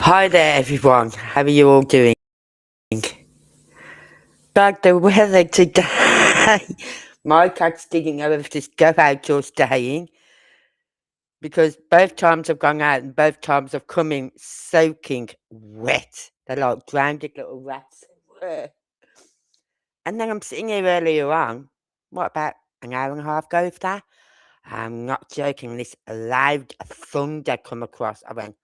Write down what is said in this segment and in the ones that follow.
Hi there, everyone. How are you all doing? Like the weather today, my cat's digging over to go out or staying because both times I've gone out and both times I've come in soaking wet. They're like drowned little rats. And then I'm sitting here earlier on, what about an hour and a half ago if that? I'm not joking, this loud thunder come across. I went,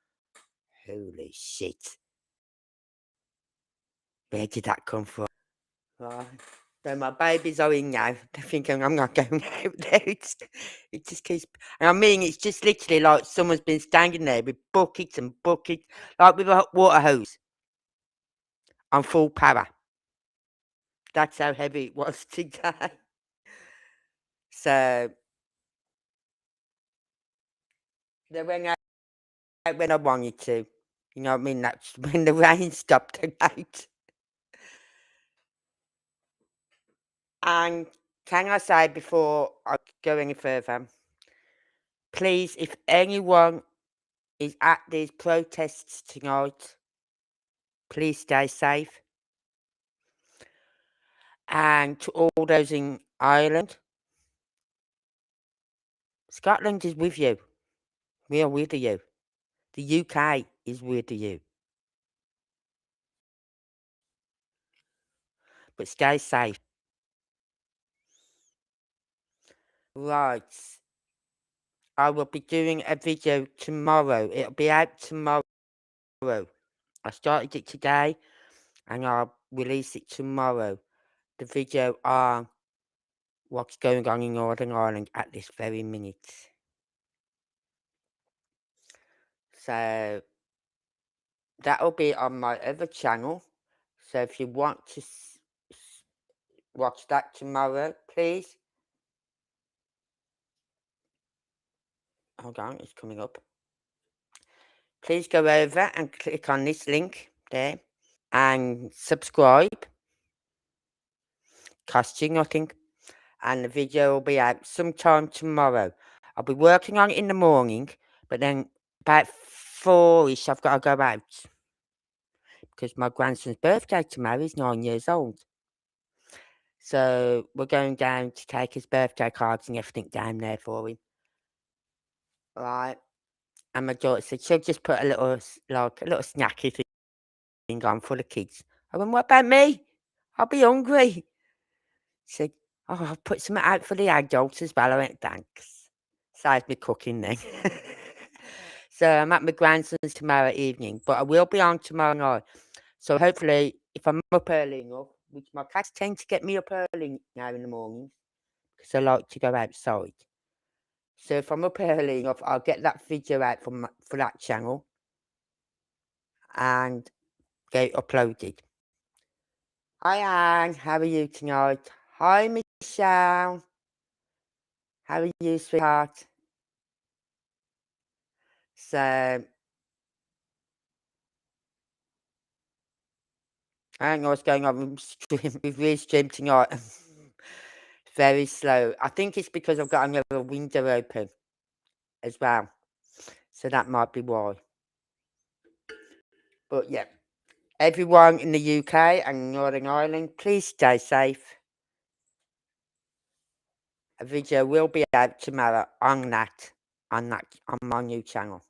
holy shit, where did that come from? Right. So my babies are in now. They're thinking I'm not going out there. It just keeps. And I mean, it's just literally like someone's been standing there with buckets and buckets, like with a water hose on full power. That's how heavy it was today. So they went out when I wanted to. You know what I mean? That's when the rain stopped out. And can I say before I go any further, please, if anyone is at these protests tonight, please stay safe. And to all those in Ireland, Scotland is with you. We are with you. The UK is with you. But stay safe. Right. I will be doing a video tomorrow. It'll be out tomorrow. I started it today and I'll release it tomorrow. The video on what's going on in Northern Ireland at this very minute. So that'll be on my other channel. So if you want to watch that tomorrow, please. Hold on, it's coming up. Please go over and click on this link there and subscribe. Costs you nothing. And the video will be out sometime tomorrow. I'll be working on it in the morning, but then about 4ish I've got to go out. Because my grandson's birthday tomorrow is 9 years old. So we're going down to take his birthday cards and everything down there for him. Right. And my daughter said she'll just put a little snacky thing on for the kids. I went, what about me? I'll be hungry. She said, oh, I'll put something out for the adults as well. I went, thanks. Saves me cooking then. So I'm at my grandson's tomorrow evening, but I will be on tomorrow night. So hopefully, if I'm up early enough, which my cats tend to get me up early now in the mornings, because I like to go outside. So if I'm up early enough, I'll get that video out for that channel and get it uploaded. Hi Anne, how are you tonight? Hi Michelle, how are you, sweetheart? So I don't know what's going on with Restream tonight. Very slow. I think it's because I've got another window open as well. So that might be why. But yeah, everyone in the UK and Northern Ireland, please stay safe. A video will be out tomorrow on my new channel.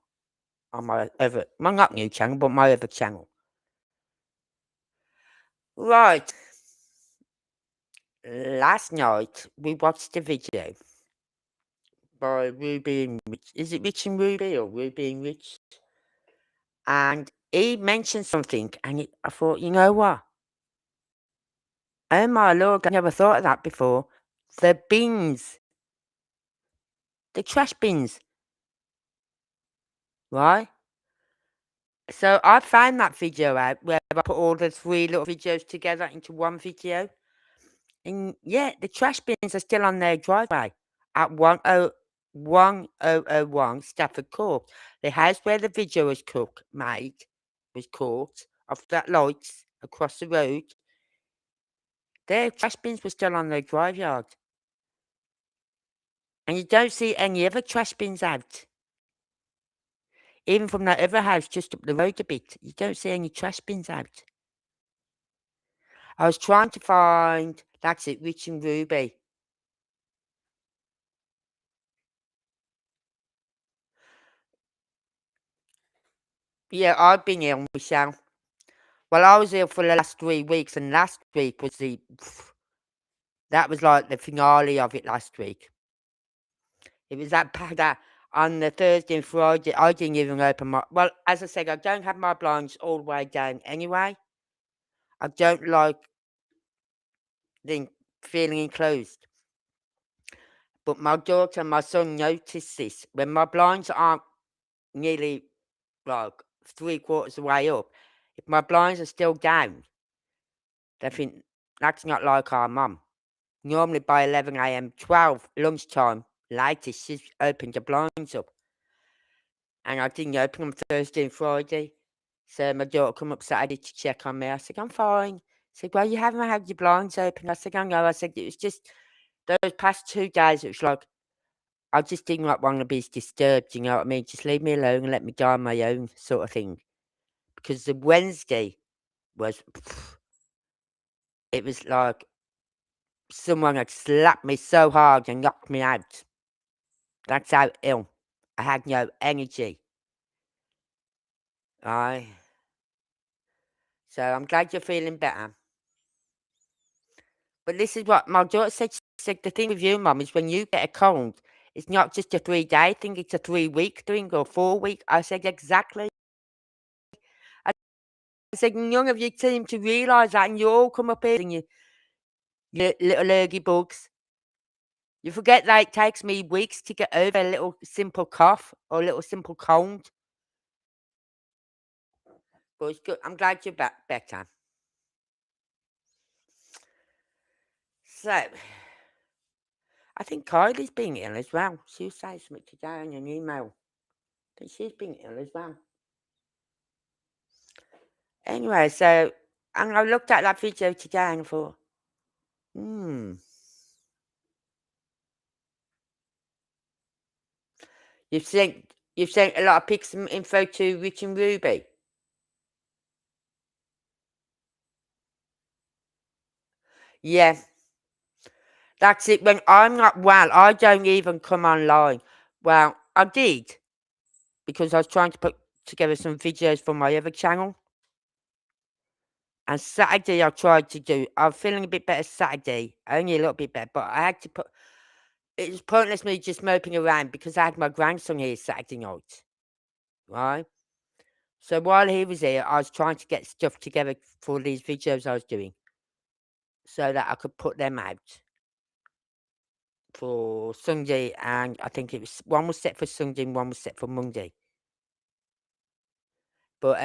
On my other, well, not new channel, but my other channel. Right. Last night we watched a video by Ruby and Rich. Is it Rich and Ruby or Ruby and Rich? And he mentioned something, and I thought, you know what? Oh my lord, I never thought of that before. The bins. The trash bins. Right? So I found that video out where I put all the 3 little videos together into one video. And yeah, the trash bins are still on their driveway at 1001 Stafford Court. The house where the video was caught of that lights across the road. Their trash bins were still on their drive yard. And you don't see any other trash bins out. Even from that other house just up the road a bit, you don't see any trash bins out. I was trying to find, that's it, Rich and Ruby. Yeah, I've been ill, Michelle. Well, I was ill for the last 3 weeks, and last week was that was like the finale of it last week. It was that bad that on the Thursday and Friday, I didn't even open my. Well, as I said, I don't have my blinds all the way down anyway. I don't like the feeling enclosed. But my daughter and my son noticed this. When my blinds aren't nearly like 3/4 the way up, if my blinds are still down, they think that's not like our mum. Normally by 11 a.m., 12 lunchtime, latest, she's opened the blinds up. And I didn't open them Thursday and Friday. So my daughter come up Saturday to check on me. I said, I'm fine. She said, well, you haven't had your blinds open. I said, I know. I said, it was just those past 2 days, it was like, I just didn't like want to be disturbed, you know what I mean? Just leave me alone and let me die on my own sort of thing. Because the Wednesday was, it was like someone had slapped me so hard and knocked me out. That's how ill. I had no energy. Aye. So I'm glad you're feeling better. But this is what my daughter said. She said, the thing with you, Mum, is when you get a cold, it's not just a 3-day thing, it's a 3-week thing or 4 week. I said, exactly. I said, none of you seem to realise that, and you all come up here and you little lurgy bugs. You forget that it takes me weeks to get over a little simple cough or a little simple cold. But it's good. I'm glad you're back better. So, I think Kylie's been ill as well. She was saying something today in an email. I think she's been ill as well. Anyway, so and I looked at that video today and I thought, hmm. You've sent a lot of pics and info to Rich and Ruby. Yeah, that's it. When I'm not well, I don't even come online. Well, I did because I was trying to put together some videos for my other channel. And Saturday I tried to do. I'm feeling a bit better Saturday, only a little bit better, but I had to put. It was pointless me just moping around because I had my grandson here Saturday night, right? So while he was here, I was trying to get stuff together for these videos I was doing so that I could put them out for Sunday. And I think it was one was set for Sunday and one was set for Monday. But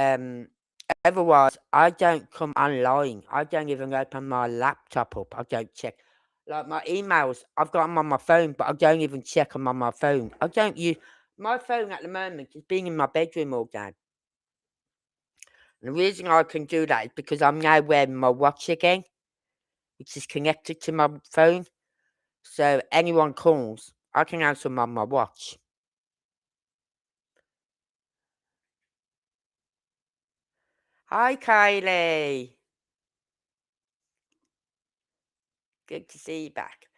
otherwise, I don't come online. I don't even open my laptop up. I don't check. Like my emails, I've got them on my phone, but I don't even check them on my phone. I don't use my phone at the moment is being in my bedroom all day. And the reason I can do that is because I'm now wearing my watch again, which is connected to my phone. So anyone calls, I can answer them on my watch. Hi, Kylie. Good to see you back.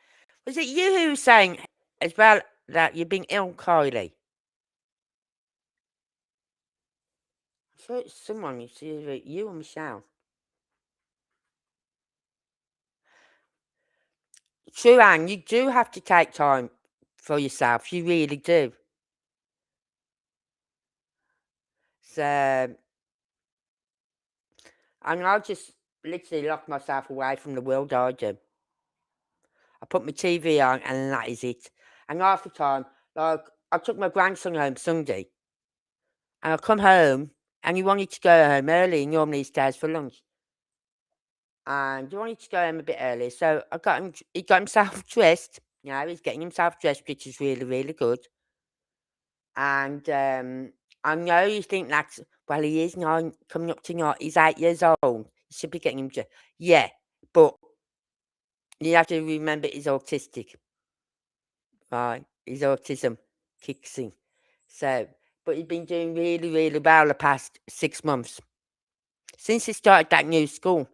Was it you who was saying as well that you've been ill, Kylie? I thought it was someone, it's either you or Michelle. True, Anne, you do have to take time for yourself. You really do. So, and I just literally lock myself away from the world. I do. I put my TV on, and that is it. And half the time, like I took my grandson home Sunday, and I come home, and he wanted to go home early. He normally stays for lunch, and he wanted to go home a bit early. So I got him. He got himself dressed. You know, he's getting himself dressed, which is really, really good. And I know you think that's well, he is 9, coming up to 9. He's 8 years old. You should be getting him dressed. Yeah, but you have to remember he's autistic, right? His autism kicks in. So, but he's been doing really, really well the past 6 months. Since he started that new school.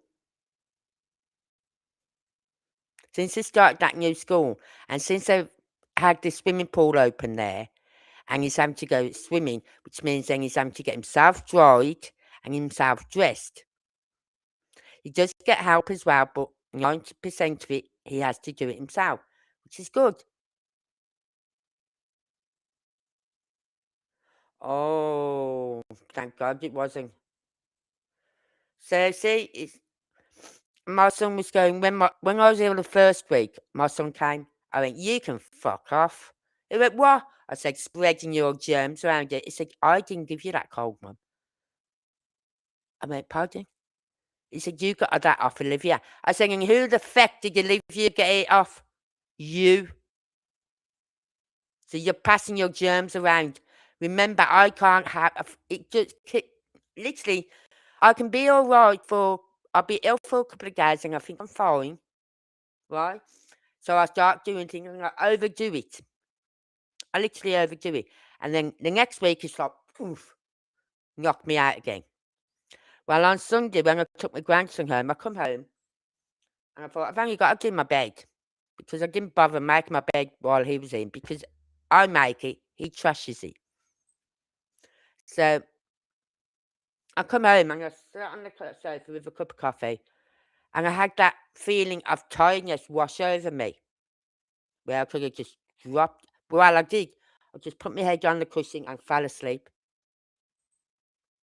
Since he started that new school, and since they've had the swimming pool open there, and he's having to go swimming, which means then he's having to get himself dried and himself dressed. He does get help as well, but 90% of it, he has to do it himself, which is good. Oh, thank God it wasn't. So, see, my son was going, when I was ill the first week, my son came. I went, you can fuck off. He went, what? I said, spreading your germs around it. He said, I didn't give you that cold, Mum. I went, pardon? He said, you got that off Olivia. I said, and who the fuck did Olivia get it off? You. So you're passing your germs around. Remember, I can't have it. Literally, I can be all right for. I'll be ill for a couple of days, and I think I'm fine, right? So I start doing things, and I overdo it. I literally overdo it, and then the next week it's like, poof, knock me out again. Well, on Sunday when I took my grandson home, I come home and I thought I've only got to do my bed because I didn't bother making my bed while he was in because I make it, he trashes it. So I come home and I sat on the sofa with a cup of coffee, and I had that feeling of tiredness wash over me, where I could have just dropped. Well, I did. I just put my head on the cushion and fell asleep.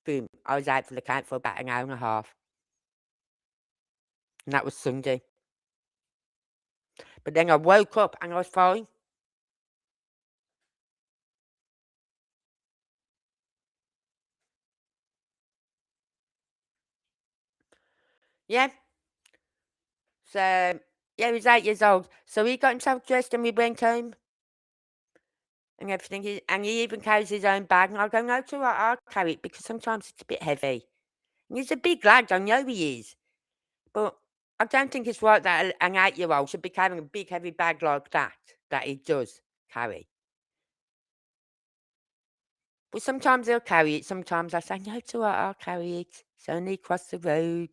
Boom! I was out for the count for about an hour and a half, and that was Sunday. But then I woke up and I was fine. Yeah. So yeah, he was 8 years old. So he got himself dressed and we went home and everything. And he even carries his own bag. And I go, no, it's all right, I'll carry it because sometimes it's a bit heavy. And he's a big lad, I know he is. But I don't think it's right that an 8-year-old should be carrying a big heavy bag like that he does carry. But sometimes he'll carry it, sometimes I say, no, it's all right, I'll carry it. It's only across the road.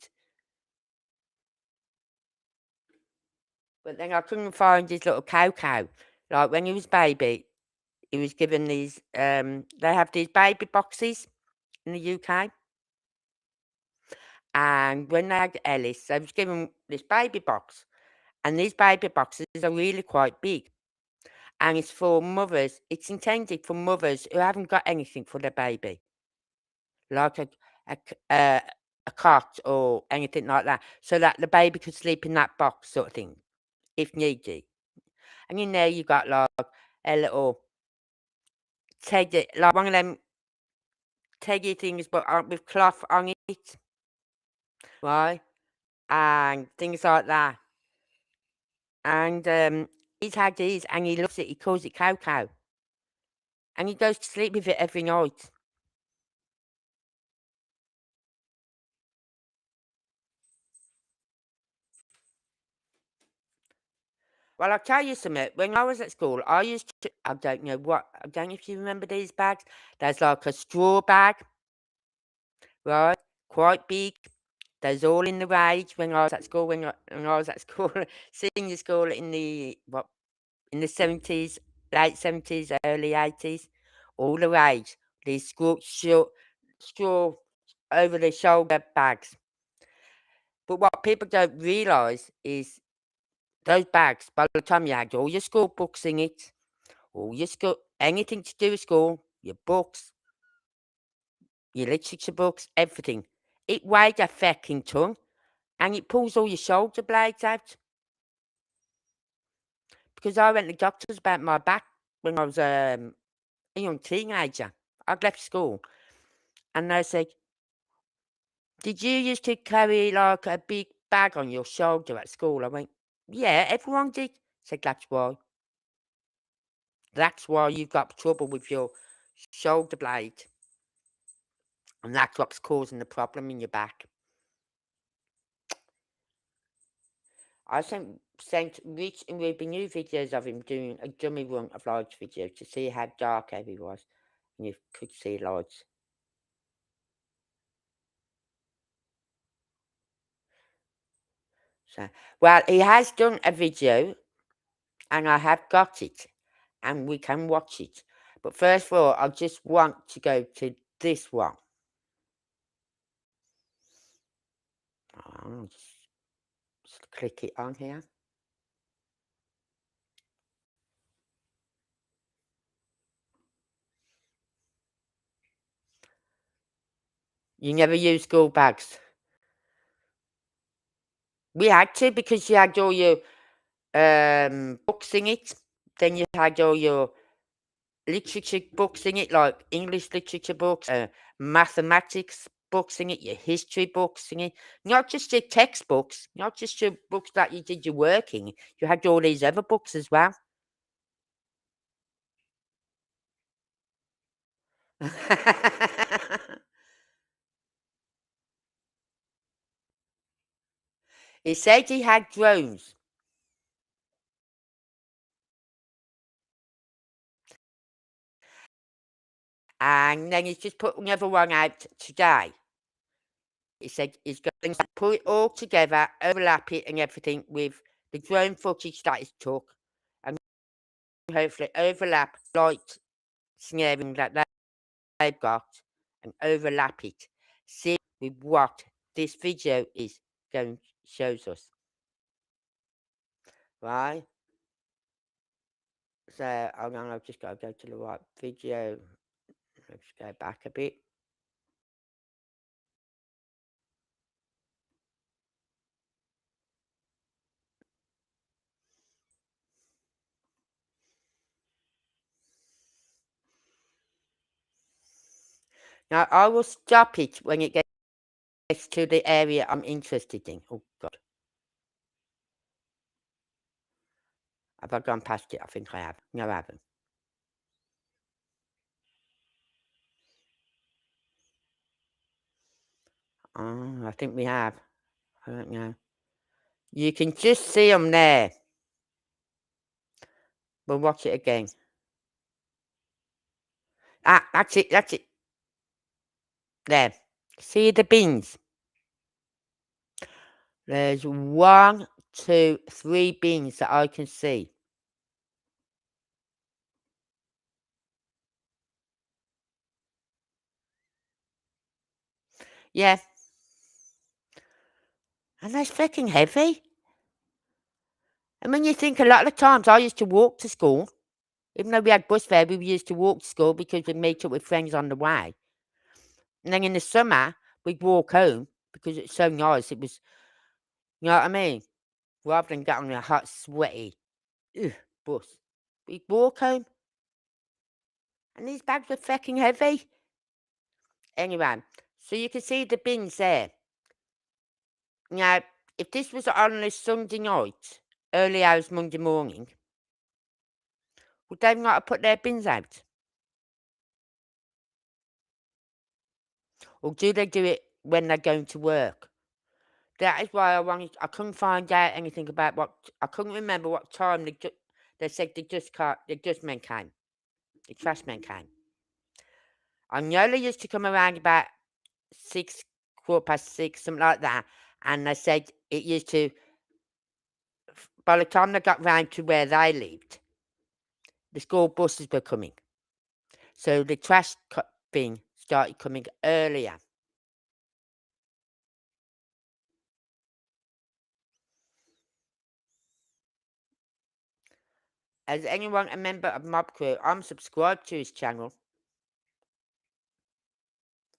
But then I couldn't find his little cow. Like when he was baby, he was given these, they have these baby boxes in the UK. And when they had Ellis, they was given this baby box. And these baby boxes are really quite big. And it's for mothers. It's intended for mothers who haven't got anything for their baby, like a cot or anything like that, so that the baby could sleep in that box, sort of thing, if needed. And in there, you got like a little teddy, like one of them teddy things, but with cloth on it, right? And things like that. And he's had these, and he loves it. He calls it cow, and he goes to sleep with it every night. Well, I'll tell you something. When I was at school, I used to, I don't know what, I don't know if you remember these bags. There's like a straw bag, right? Quite big. There's all in the rage when I was at school, when I was at school, senior school in the 70s, late 70s, early 80s, all the rage. These straw over the shoulder bags. But what people don't realise is those bags, by the time you had all your school books in it, all your school, anything to do with school, your books, your literature books, everything. It weighed a fucking ton, and it pulls all your shoulder blades out. Because I went to the doctors about my back when I was a young teenager. I'd left school, and they said, "Did you used to carry like a big bag on your shoulder at school?" I went, "Yeah, everyone did." Said, "That's why. That's why you've got trouble with your shoulder blade, and that's what's causing the problem in your back." I sent Rich and Ruby new videos of him doing a dummy run of large videos to see how dark he was. You could see loads. So, well, he has done a video, and I have got it, and we can watch it. But first of all, I just want to go to this one. I'll just click it on here. You never use school bags. We had to, because you had all your books in it. Then you had all your literature books in it, like English literature books, mathematics books in it, your history books in it. Not just your textbooks, not just your books that you did your work in. You had all these other books as well. He said he had drones, and then he's just put another one out today. He said he's going to put it all together, overlap it and everything with the drone footage that he's took, and hopefully overlap light snaring that they've got and overlap it. See with what this video is going shows us. Right? So I've just got to go to the right video. Let's go back a bit. Now I will stop it when it gets to the area I'm interested in. Oh God. Have I gone past it? I think I have. No, I haven't. Oh, I think we have. I don't know. You can just see them there. We'll watch it again. Ah, that's it. That's it. There. See the bins? There's 1, 2, 3 bins that I can see. Yeah. And that's freaking heavy. And when you think a lot of the times I used to walk to school, even though we had bus fare, we used to walk to school because we'd meet up with friends on the way. And then in the summer, we'd walk home because it's so nice. It was, you know what I mean? Rather than get on a hot, sweaty bus. We'd walk home. And these bags were freaking heavy. Anyway, so you can see the bins there. Now, if this was on a Sunday night, early hours Monday morning, would they not have put their bins out? Or do they do it when they're going to work? That is why I couldn't find out anything about I couldn't remember what time they said the dustmen came, the trash men came. I know they used to come around about 6, 6:15, something like that, and they said it used to, by the time they got round to where they lived, the school buses were coming. So the trash bin started coming earlier. Is anyone a member of Mob Crew? I'm subscribed to his channel.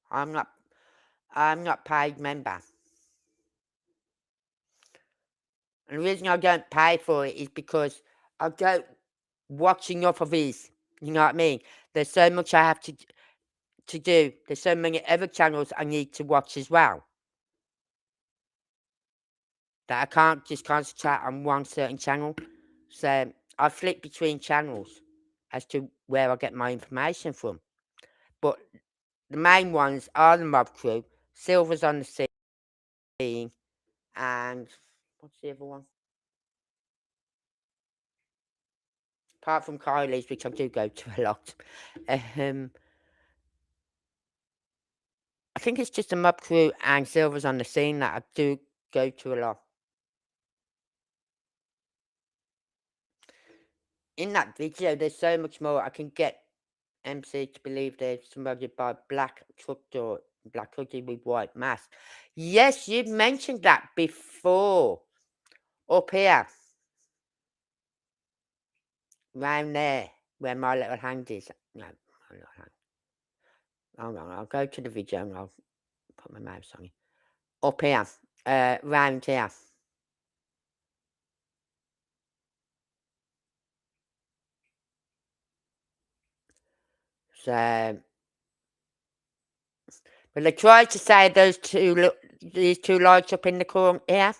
I'm not. I'm not paid member. And the reason I don't pay for it is because I don't watch enough of his. You know what I mean? There's so much I have to do. There's so many other channels I need to watch as well that I can't just concentrate on one certain channel. So I flip between channels as to where I get my information from. But the main ones are the Mob Crew, Silver's on the scene, and what's the other one? Apart from Kylie's, which I do go to a lot. Um, think it's just a mob crew and Silver's on the scene that I do go to a lot. In that video, there's so much more. I can get MC to believe there's somebody by black truck door, black hoodie with white mask. Yes, you've mentioned that before. Up here, round there, where my little hand is. No, my little hand. Hold on, I'll go to the video and I'll put my mouse on it. Up here, round here. So, but they tried to say these two lights up in the corner here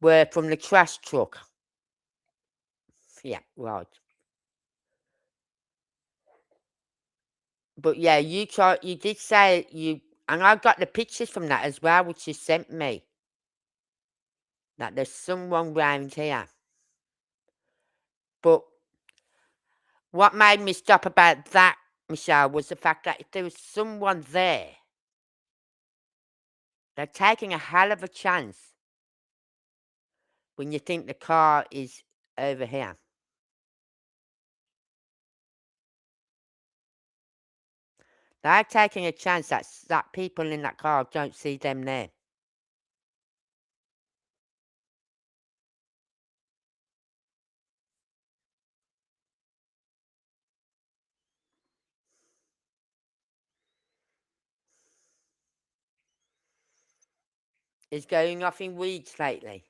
were from the trash truck. Yeah, right. But yeah, you did say and I got the pictures from that as well, which you sent me. That there's someone round here. But what made me stop about that, Michelle, was the fact that if there was someone there, they're taking a hell of a chance when you think the car is over here. They're taking a chance that people in that car don't see them there. He's going off in weeds lately.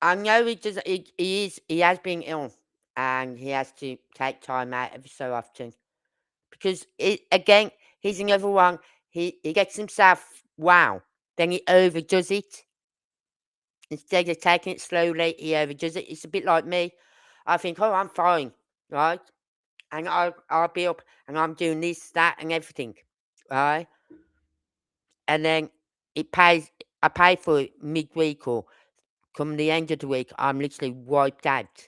I know he has been ill and he has to take time out every so often. Because again, he's another one. He gets himself wow, then he overdoes it. Instead of taking it slowly, he overdoes it. It's a bit like me. I think, oh, I'm fine, right? And I'll be up and I'm doing this, that, and everything, right? And then I pay for it midweek or come the end of the week, I'm literally wiped out.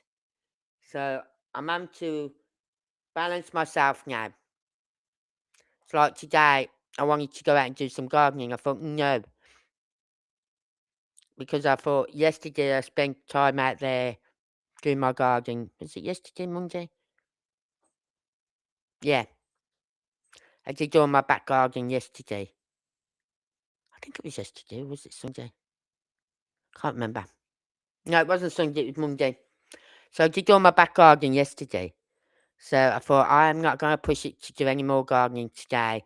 So I'm having to balance myself now. It's like today, I wanted to go out and do some gardening. I thought, no, because I thought yesterday I spent time out there doing my gardening. Was it yesterday, Monday? Yeah, I did all my back gardening yesterday. I think it was yesterday, or was it Sunday? Can't remember. No, it wasn't Sunday, it was Monday. So I did all my back gardening yesterday. So I thought I'm not going to push it to do any more gardening today.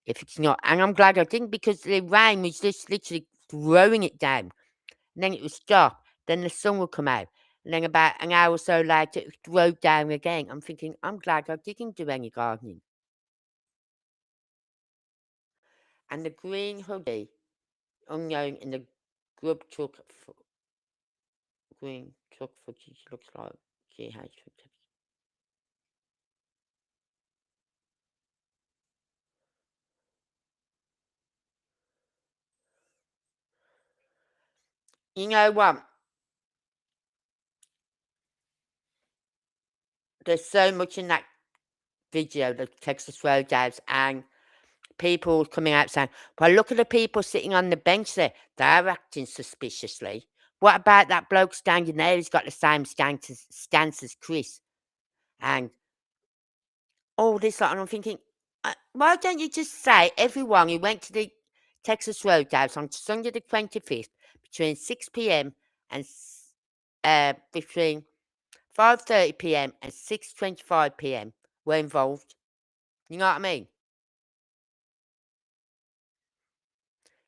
If it's not, and I'm glad I didn't because the rain was just literally throwing it down. And then it would stop. Then the sun would come out. And then about an hour or so later, it would throw down again. I'm thinking, I'm glad I didn't do any gardening. And the green hoodie, unknown in the grub truck, green truck footage looks like GH. You know what? There's so much in that video, the Texas Roadhouse, and people coming out saying, well, look at the people sitting on the bench there. They're acting suspiciously. What about that bloke standing there who's got the same stance as Chris? And all this lot. And I'm thinking, why don't you just say everyone who went to the Texas Roadhouse on Sunday the 25th between 6 p.m. and between 5:30 p.m. and 6:25 p.m. were involved? You know what I mean?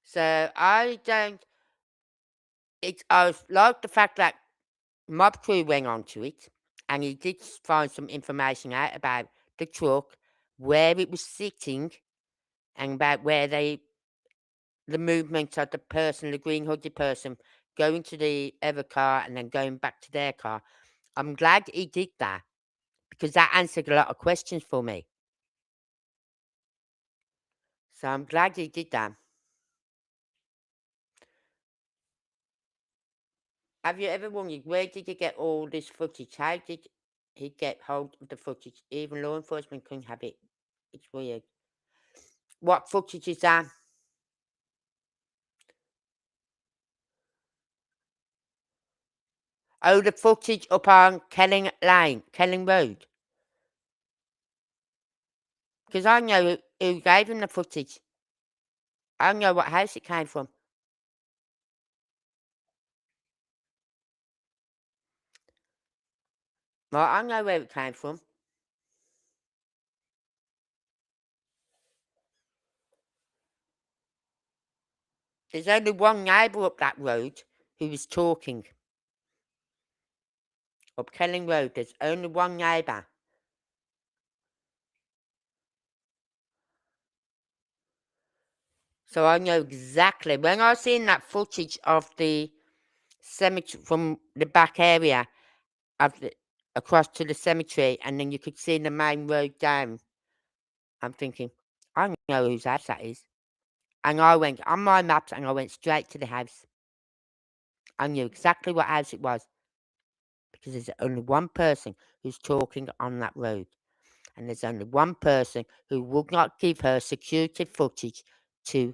So I don't. I like the fact that Mob Crew went onto it, and he did find some information out about the truck, where it was sitting, and about where the movement of the person, the green hooded person, going to the other car and then going back to their car. I'm glad he did that because that answered a lot of questions for me. So I'm glad he did that. Have you ever wondered where did he get all this footage? How did he get hold of the footage? Even law enforcement couldn't have it It's weird. What footage is that? Oh, the footage up on Kelling Road. Because I know who gave him the footage. I know what house it came from. Well, I know where it came from. There's only one neighbour up that road who was talking. Up Kelling Road, there's only one neighbour. So I know exactly. When I seen that footage of the cemetery from the back area of the, across to the cemetery, and then you could see the main road down, I'm thinking, I know whose house that is. And I went on my maps and I went straight to the house. I knew exactly what house it was because there's only one person who's talking on that road. And there's only one person who would not give her security footage to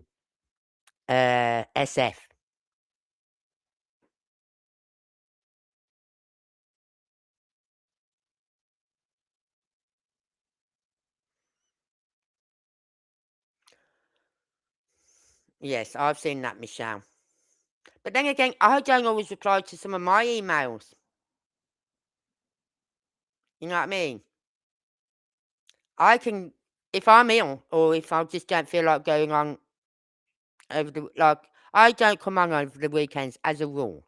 SF. Yes, I've seen that, Michelle. But then again, I don't always reply to some of my emails. You know what I mean? I can, if I'm ill or if I just don't feel like going on over the, like, I don't come on over the weekends as a rule.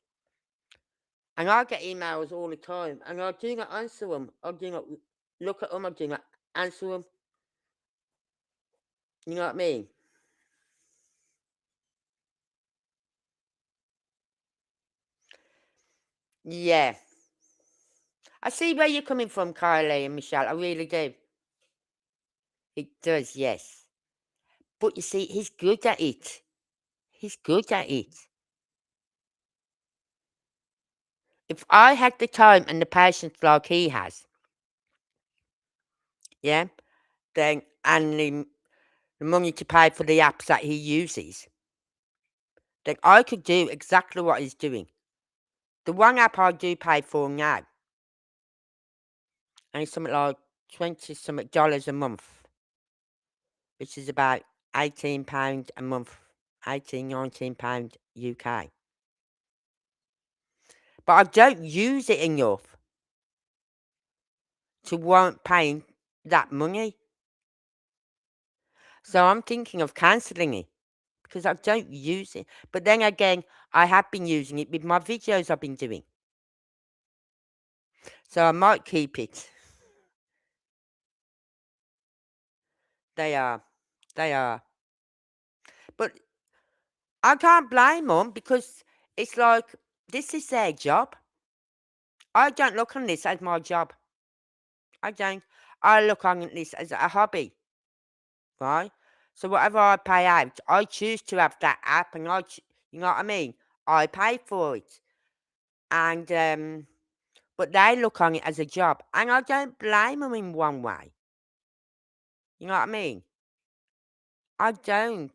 And I get emails all the time and I do not answer them. I do not look at them. I do not answer them. You know what I mean? Yeah. I see where you're coming from, Kylie and Michelle. I really do. It does, yes. But you see, he's good at it. He's good at it. If I had the time and the patience like he has, yeah, then and the money to pay for the apps that he uses, then I could do exactly what he's doing. The one app I do pay for now, and it's something like 20 something dollars a month, which is about £18 a month, 18, £19 UK. But I don't use it enough to warrant paying that money. So I'm thinking of cancelling it because I don't use it. But then again, I have been using it with my videos I've been doing. So I might keep it. They are. They are. But I can't blame them because it's like this is their job. I don't look on this as my job. I don't. I look on this as a hobby, right? So whatever I pay out, I choose to have that app, and you know what I mean. I pay for it, and but they look on it as a job, and I don't blame them in one way. You know what I mean? I don't.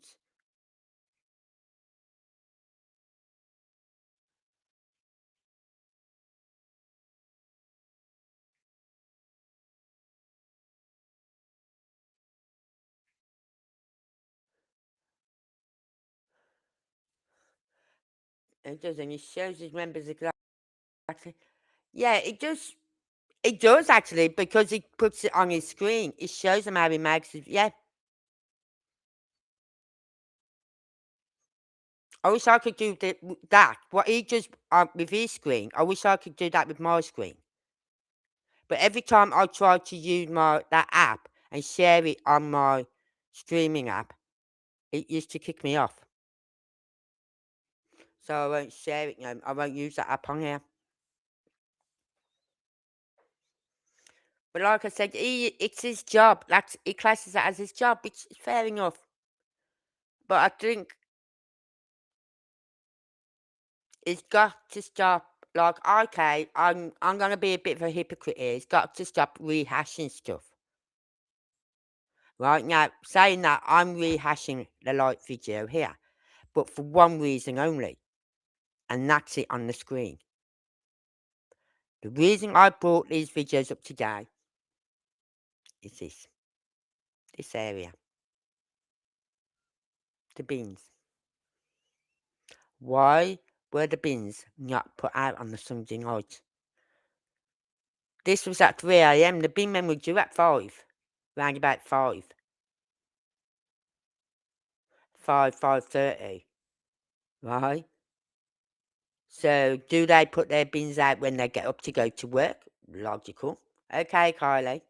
It doesn't. It shows his members exactly. Yeah, it does. It does actually because it puts it on his screen. It shows him how he makes it. Yeah, I wish I could do that. What he does with his screen, I wish I could do that with my screen. But every time I try to use my that app and share it on my streaming app, it used to kick me off. So I won't share it. No, I won't use that app on here. But like I said, it's his job. He classes that as his job, which is fair enough. But I think it's got to stop. Like, okay, I'm gonna be a bit of a hypocrite here. It's got to stop rehashing stuff. Right now, saying that, I'm rehashing the light video here, but for one reason only, and that's it on the screen. The reason I brought these videos up today is this area, the bins. Why were the bins not put out on the Sunday night? This was at 3 a.m. The bin men were due at 5, round about 5:30, right? So, do they put their bins out when they get up to go to work? Logical. Okay, Kylie.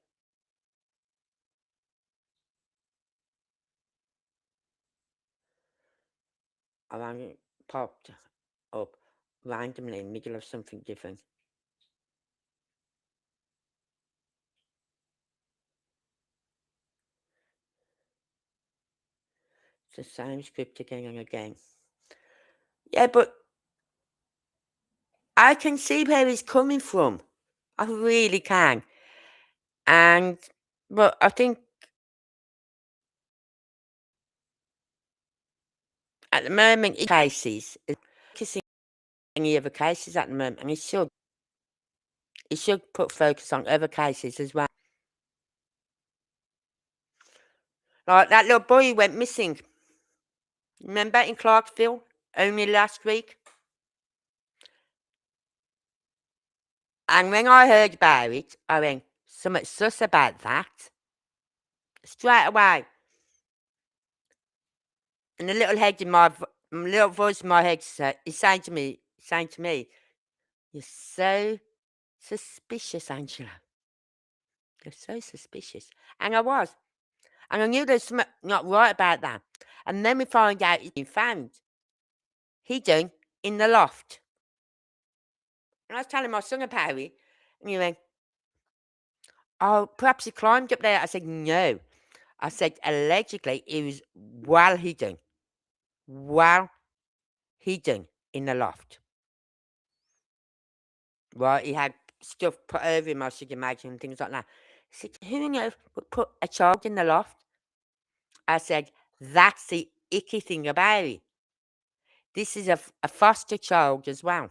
I rang popped up randomly in the middle of something different. It's the same script again and again. Yeah, but I can see where he's coming from. I really can. And, but I think at the moment, cases, focusing on any other cases at the moment, and he should put focus on other cases as well. Like that little boy who went missing. Remember in Clarksville only last week? And when I heard about it, I went, something sus about that. Straight away. And the little little voice in my head is saying to me, you're so suspicious, Angela. You're so suspicious. And I was. And I knew there's something not right about that. And then we find out he's been found hidden in the loft. And I was telling my son about it. And he went, oh, perhaps he climbed up there. I said, no. I said, allegedly, he was well hidden in the loft. Right? He had stuff put over him, I should imagine, and things like that. He said, who knows would put a child in the loft? I said, that's the icky thing about it. This is a foster child as well.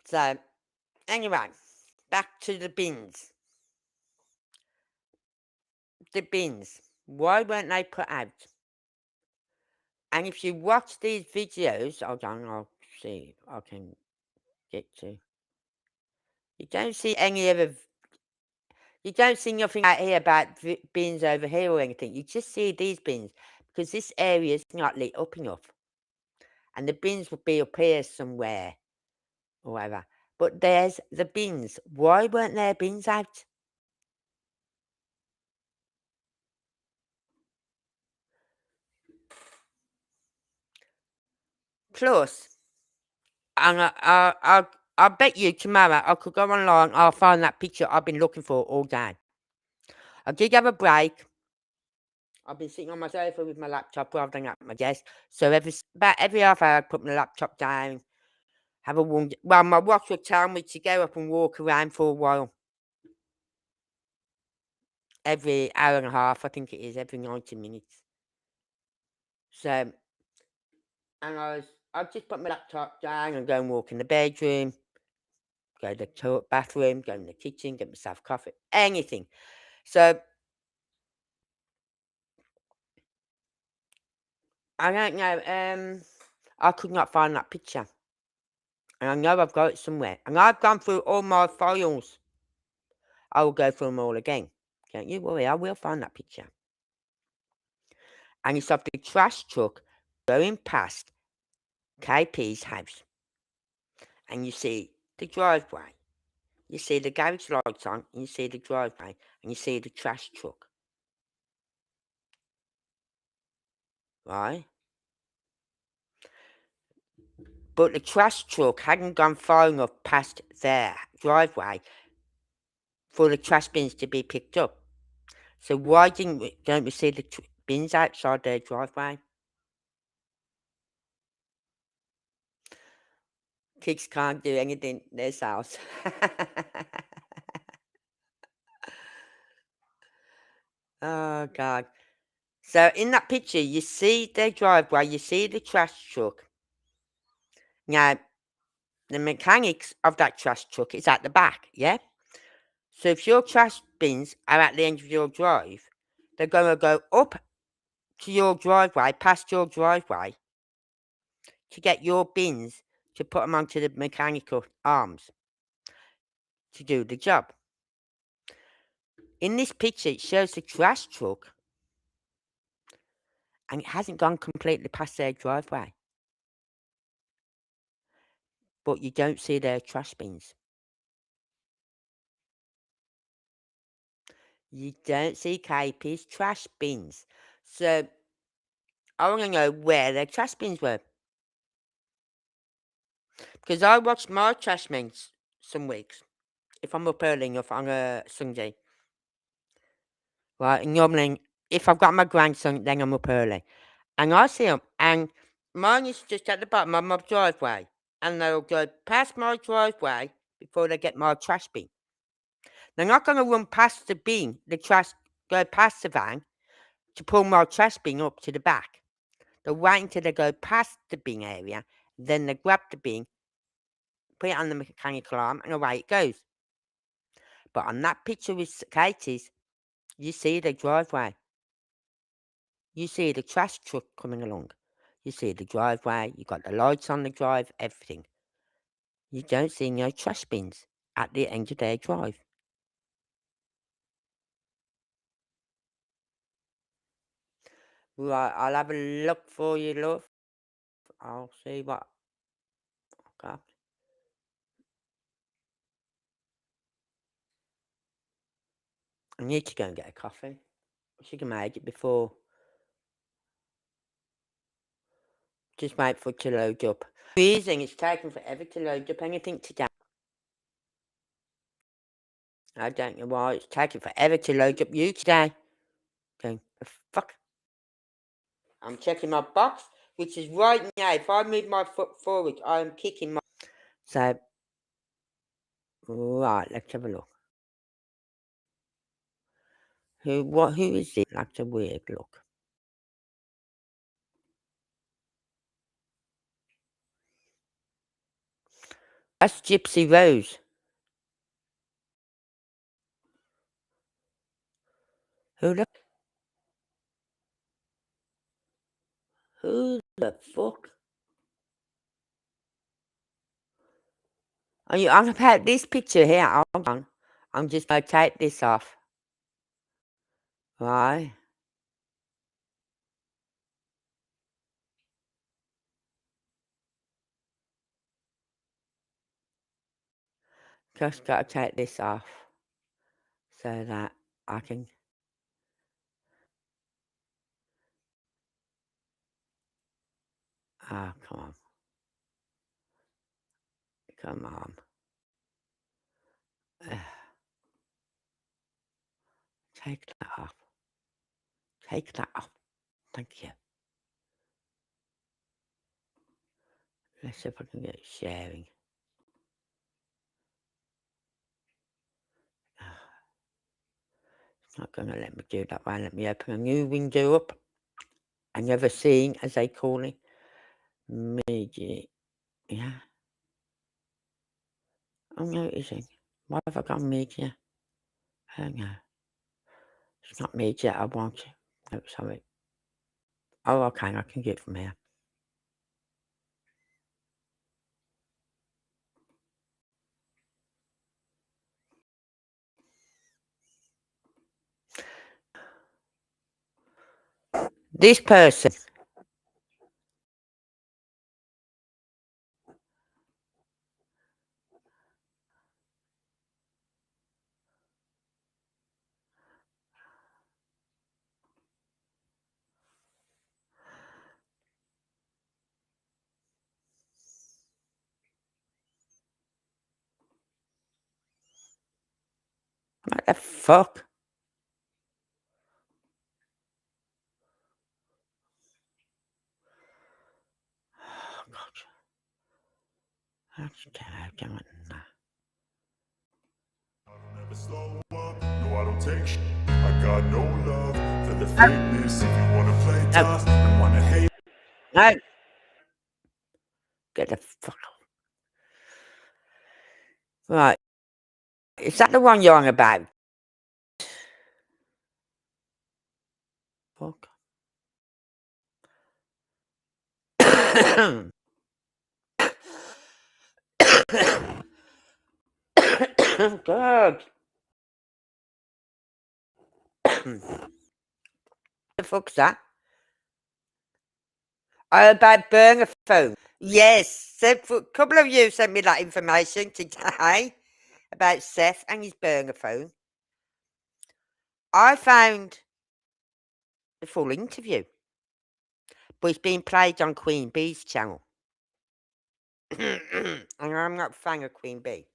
So, anyway, back to the bins. The bins. Why weren't they put out? And if you watch these videos, I'll see. I can get to. You don't see any other. You don't see nothing out here about bins over here or anything. You just see these bins because this area is not lit up enough, and the bins would be up here somewhere or whatever. But there's the bins. Why weren't there bins out? Plus, and I bet you tomorrow I could go online. I'll find that picture I've been looking for all day. I did have a break. I've been sitting on my sofa with my laptop rather than at my desk. So about every half hour, I put my laptop down, have a wander. Well, my watch would tell me to go up and walk around for a while. Every hour and a half, I think it is, every 90 minutes. So, and I'd just put my laptop down and go and walk in the bedroom, go to the bathroom, go in the kitchen, get myself coffee, anything. So, I don't know, I could not find that picture. And I know I've got it somewhere. And I've gone through all my files. I will go through them all again. Don't you worry, I will find that picture. And it's of the trash truck going past KP's house. And you see the driveway. You see the garage lights on, and you see the driveway, and you see the trash truck. Right? But the trash truck hadn't gone far enough past their driveway for the trash bins to be picked up. So why don't we see the bins outside their driveway? Kids can't do anything themselves. Oh, God. So in that picture, you see their driveway, you see the trash truck. Now, the mechanics of that trash truck is at the back, yeah? So if your trash bins are at the end of your drive, they're going to go up to your driveway, past your driveway, to get your bins to put them onto the mechanical arms to do the job. In this picture, it shows the trash truck and it hasn't gone completely past their driveway. But you don't see their trash bins. You don't see KP's trash bins. So I want to know where their trash bins were. Because I watch my trash bins some weeks, if I'm up early enough on a Sunday. Right, and normally, if I've got my grandson, then I'm up early. And I see them, and mine is just at the bottom of my driveway. And they'll go past my driveway before they get my trash bin. They're not going to run past the bin, the trash, go past the van to pull my trash bin up to the back. They'll wait until they go past the bin area, then they grab the bin, put it on the mechanical arm, and away it goes. But on that picture with Katie's, you see the driveway. You see the trash truck coming along. You see the driveway, you got the lights on the drive, everything. You don't see no trash bins at the end of their drive. Right, I'll have a look for you, love. I'll see what I've got. I need to go and get a coffee. I should have made it before. Just wait for it to load up. Reason it's taking forever to load up anything today. I don't know why it's taking forever to load up you today. Going, the fuck? I'm checking my box, which is right now. If I move my foot forward, I am kicking my. So, right, let's have a look. Who is it? That's a weird look. That's Gypsy Rose. Who the fuck? Are you on about this picture here? Hold on. I'm just going to take this off. Right. Just got to take this off so that I can. Oh, come on. Come on. Take that off. Take that off. Thank you. Let's see if I can get sharing. It's not going to let me do that one. Let me open a new window up. Another scene, as they call it. Media. Yeah. I'm noticing. Why have I got media? Oh no. It's not media I want. No, sorry. Oh, okay, I can get it from here. This person. What the fuck? Oh, God. Never slow up, no I don't take sh. I got no love for the fakeness. If you wanna play No, tough and wanna hate, no, get the fuck off. Right, is that the one you're on about? Fuck. God. The fuck's that? Oh, about burner phone. Yes, a couple of you sent me that information today about Seth and his burner phone. I found the full interview, but it's being played on Queen Bee's channel. And I'm not a fan of Queen Bee.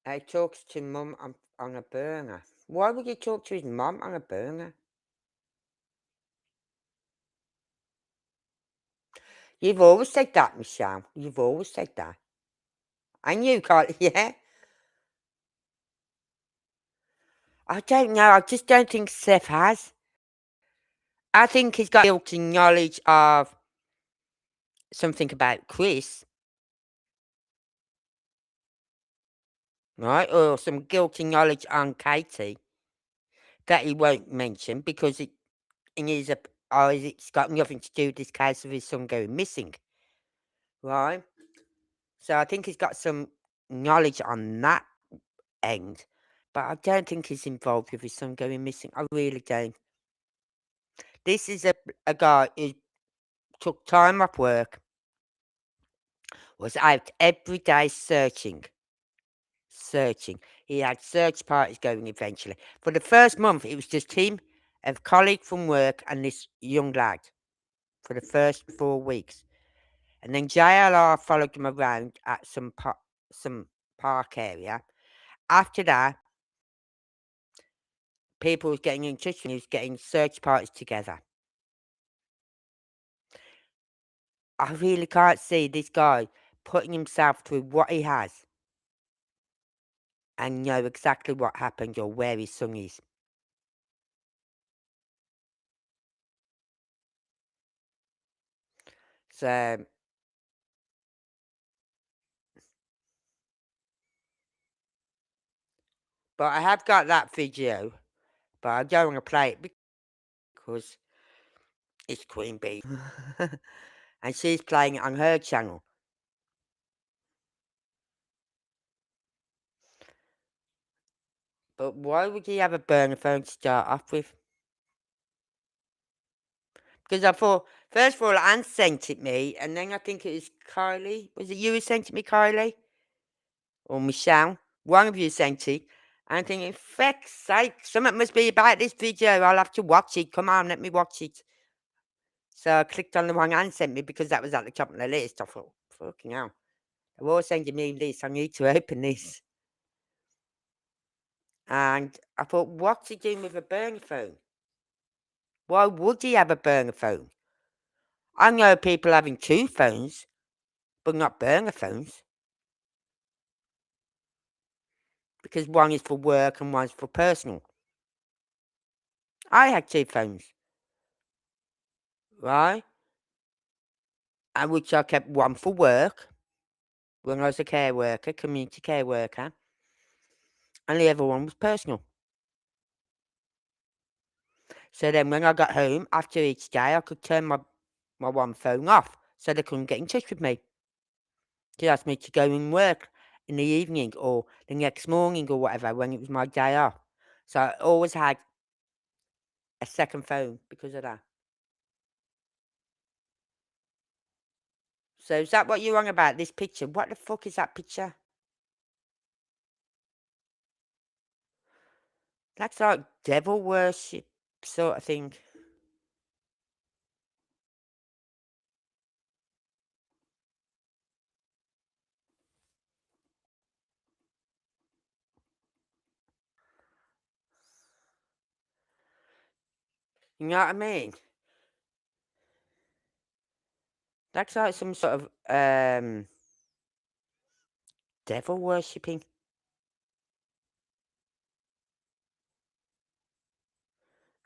He talks to mum on a burner. Why would he talk to his mum on a burner? You've always said that, Michelle. You've always said that. And you can't, yeah? I don't know. I just don't think Seth has. I think he's got guilty knowledge of something about Chris, right? Or some guilty knowledge on Katie that he won't mention because it's got nothing to do with this case of his son going missing, right? So I think he's got some knowledge on that end, but I don't think he's involved with his son going missing. I really don't. This is a guy who took time off work, was out every day searching. He had search parties going eventually. For the first month, it was just him, a colleague from work, and this young lad for the first 4 weeks. And then JLR followed him around at some park area. After that, people was getting in touch with him. He was getting search parties together. I really can't see this guy putting himself through what he has and know exactly what happened or where his son is. So, but I have got that video, but I don't want to play it because it's Queen Bee. And she's playing it on her channel. But why would he have a burner phone to start off with? Because I thought, first of all, Anne sent it me, and then I think it was Kylie. Was it you who sent it me, Kylie? Or Michelle? One of you sent it. And I'm thinking, feck's sake, something must be about this video. I'll have to watch it. Come on, let me watch it. So I clicked on the one Anne sent me because that was at the top of the list. I thought, fucking hell. They're all sending me this. I need to open this. And I thought, what's he doing with a burner phone? Why would he have a burner phone? I know people having 2 phones, but not burner phones. Because one is for work and one's for personal. I had 2 phones, right? And which I kept one for work when I was a care worker, community care worker, and the other one was personal. So then when I got home after each day, I could turn my one phone off so they couldn't get in touch with me. They asked me to go and work in the evening or the next morning or whatever when it was my day off. So I always had a second phone because of that. So is that what you're on about, this picture? What the fuck is that picture? That's like devil worship sort of thing. You know what I mean? That's like some sort of devil worshipping.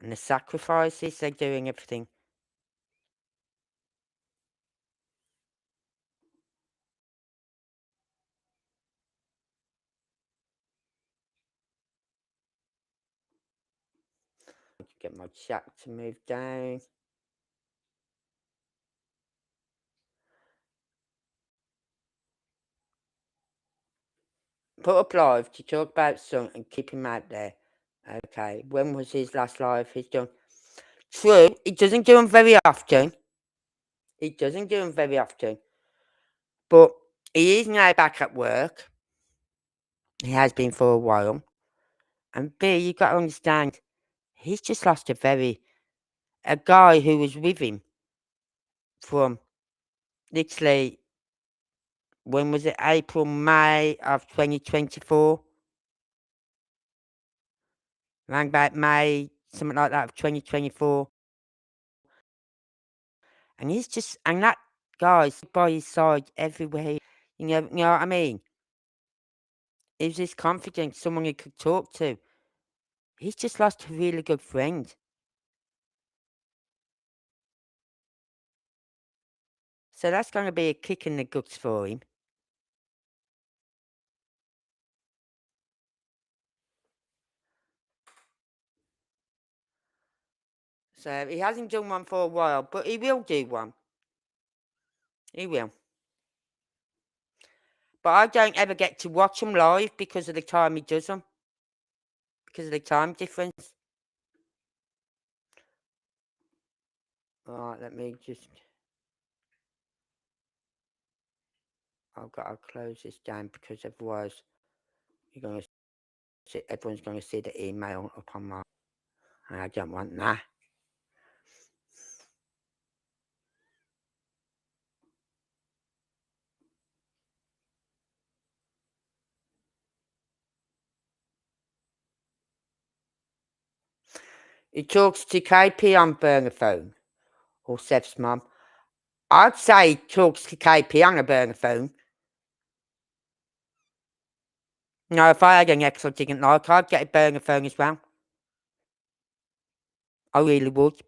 And the sacrifices they're doing, everything. Get my chat to move down. Put up live to talk about son and keep him out there. Okay, when was his last live? He's done. True, he doesn't do them very often. He doesn't do them very often. But he is now back at work. He has been for a while. And B, you've got to understand, he's just lost a guy who was with him from literally, when was it? April, May of 2024. Around about May, something like that of 2024. And and that guy's by his side everywhere. You know what I mean? He was this confident, someone he could talk to. He's just lost a really good friend. So that's going to be a kick in the guts for him. So he hasn't done one for a while, but he will do one. He will. But I don't ever get to watch him live because of the time he does them. Because of the time difference. Alright, let me just... I've got to close this down because otherwise you're going to see, everyone's going to see the email up on my... And I don't want that. He talks to KP on burner phone. Or Seth's mum. I'd say he talks to KP on a burner phone. No, if I had an ex I didn't like, I'd get a burner phone as well. I really would.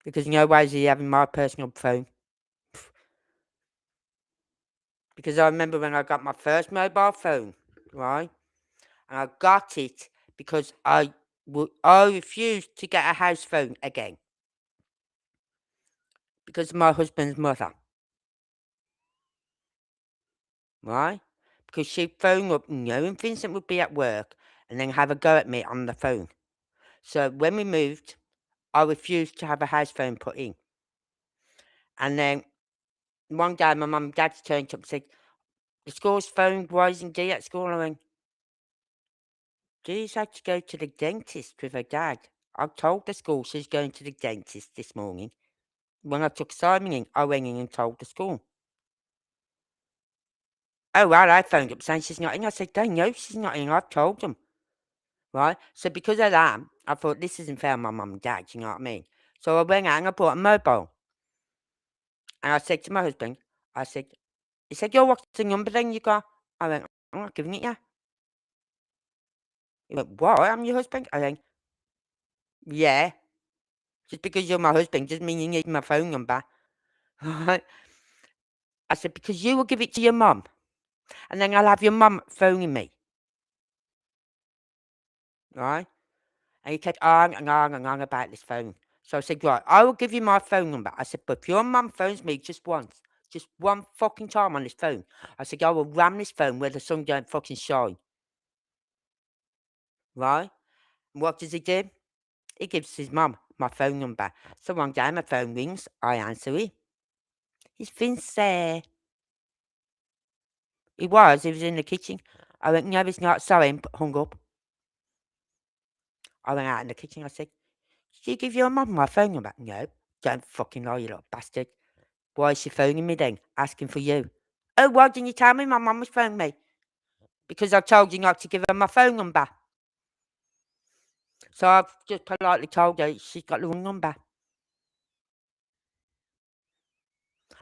Because no way is he having my personal phone. Because I remember when I got my first mobile phone, right? And I got it because I refused to get a house phone again. Because of my husband's mother. Right? Because she'd phone up knowing Vincent would be at work and then have a go at me on the phone. So when we moved, I refused to have a house phone put in. And then one day my mum and dad turned up and said, the school's phone, why isn't Dee at school? I went, Dee's had to go to the dentist with her dad. I told the school she's going to the dentist this morning. When I took Simon in, I went in and told the school. Oh, well, I phoned up saying she's not in. I said, they know she's not in. I've told them. Right? So because of that, I thought, this isn't fair on my mum and dad, you know what I mean? So I went out and I bought a mobile. And I said to my husband, he said, yo, what's the number then you got? I went, I'm not giving it you. He went, what? I'm your husband? I went, yeah. Just because you're my husband doesn't mean you need my phone number. Right? I said, because you will give it to your mum. And then I'll have your mum phoning me. Right? And he kept on and on and on about this phone. So I said, right, I will give you my phone number. I said, but if your mum phones me just once, just one fucking time on this phone, I said, I will ram this phone where the sun don't fucking shine. Right? And what does he do? He gives his mum my phone number. So one day my phone rings, I answer it. Is Vince there? He was in the kitchen. I went, no, he's not. Sorry, and hung up. I went out in the kitchen. I said, did you give your mum my phone number? No. Don't fucking lie, you little bastard. Why is she phoning me then? Asking for you. Oh, why didn't you tell me my mum was phoning me? Because I told you not to give her my phone number. So I've just politely told her she's got the wrong number.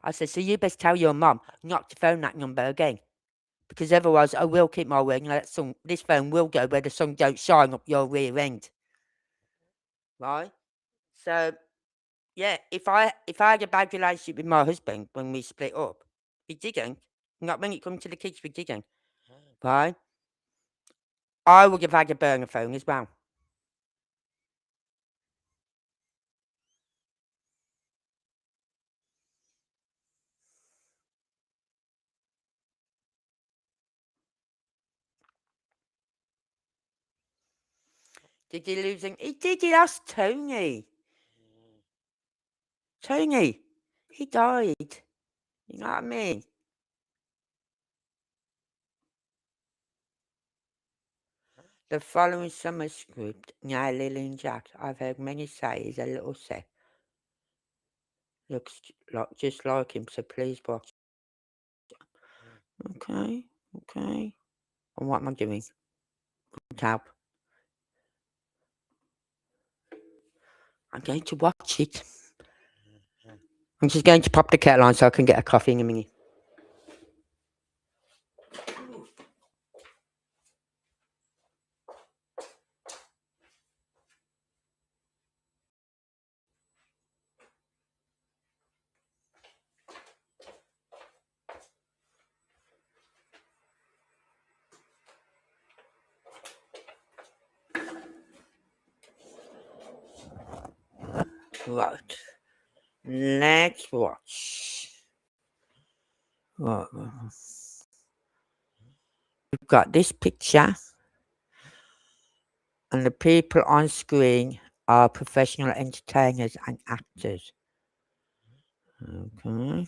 I said, so you best tell your mum not to phone that number again. Because otherwise I will keep my word and this phone will go where the sun don't shine up your rear end. Right? So yeah, if I had a bad relationship with my husband when we split up, we didn't. Not when it comes to the kids, we didn't. Right? I would have had a burner phone as well. Did he lose him? He did. He lost Tony. Tony. He died. You know what I mean? The following summer script, now Lily and Jack, I've heard many say is a little set. Looks just like him, so please watch. Okay, okay. And what am I doing? Tab. I'm going to watch it. I'm just going to pop the kettle on so I can get a coffee in a minute. Right. Let's watch. Right. We've got this picture, and the people on screen are professional entertainers and actors. Okay.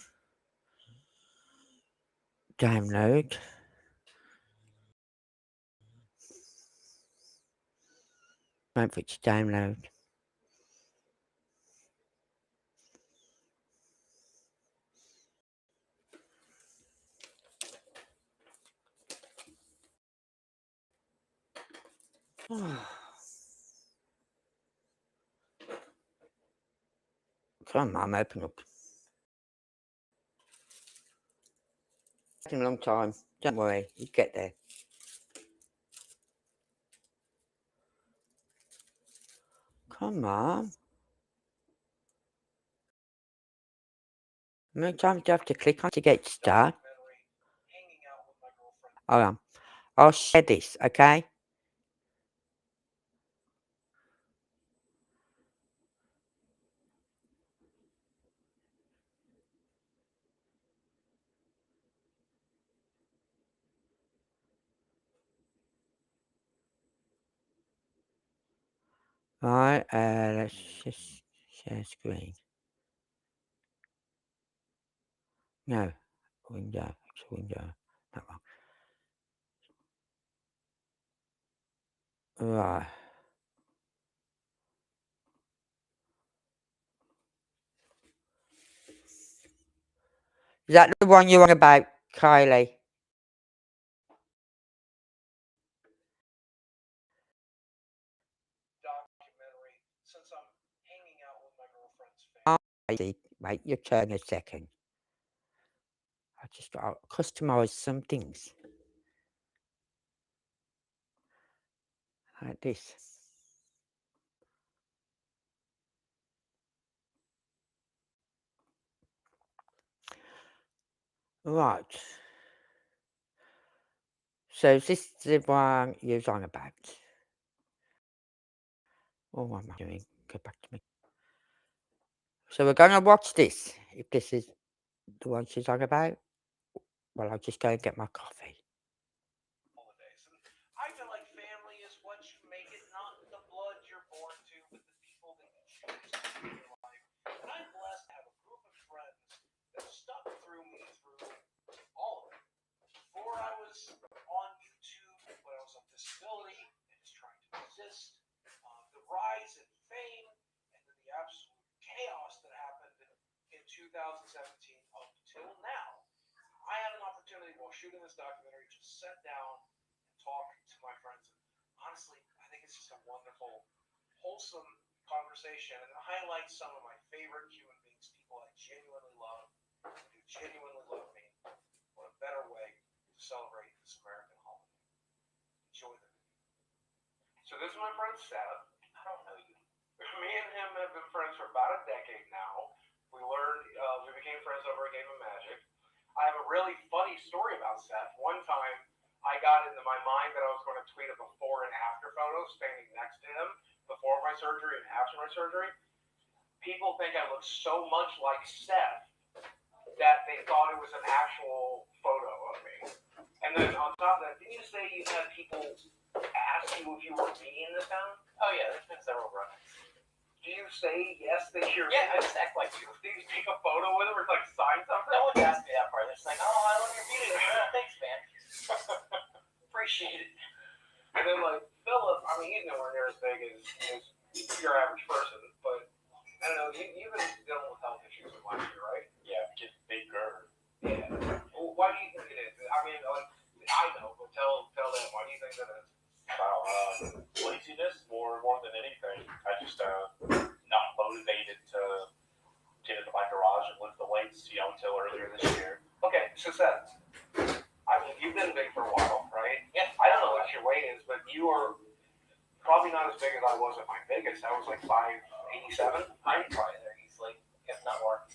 Download. Wait for it to download. Come on, open up. It's taking a long time. Don't worry, you get there. Come on. How many times do I have to click on to get started? Hold on. I'll share this, okay? Right, let's just share screen. No, window. It's a window. That one. Right. Is that the one you're on about, Kylie? Oh, I see. Wait, your turn a second. I just got to customize some things. Like this. Right. So this is the one you're on about. Oh, what am I doing? Go back to me. So we're going to watch this. If this is the one she's on about, well, I'll just go and get my coffee. This is a wonderful, wholesome conversation and it highlights some of my favorite human beings, people I genuinely love, who genuinely love me. What a better way to celebrate this American holiday. Enjoy the video. So this is my friend Seth. I don't know you. Me and him have been friends for about a decade now. We became friends over a game of Magic. I have a really funny story about Seth. One time, I got into my mind that I was going to tweet a before and after photo standing next to him before my surgery and after my surgery. People think I look so much like Seth that they thought it was an actual photo of me. And then on top of that, didn't you say you had people ask you if you were me in this town? Oh yeah, there's been several run-ins. Do you say yes that you're me? I just act like you. Do you take a photo with him or like sign something? No one's asked me that part. They're just like, oh, I love your video. Thanks, man. Appreciate it. And then like Philip, I mean, he's nowhere near as big as your average person, but I don't know, you've been dealing with health issues last year, right? Yeah, get bigger. Yeah. Well, why do you think it is? I mean, like, I know, but tell them, why do you think that is? Laziness more than anything. I just not motivated to get into my garage and lift the weights, until earlier this year. Okay, so Seth, I mean, you've been big for a while, right? Yeah. I don't know what your weight is, but you are probably not as big as I was at my biggest. I was like 587. I'm probably there easily, if not more.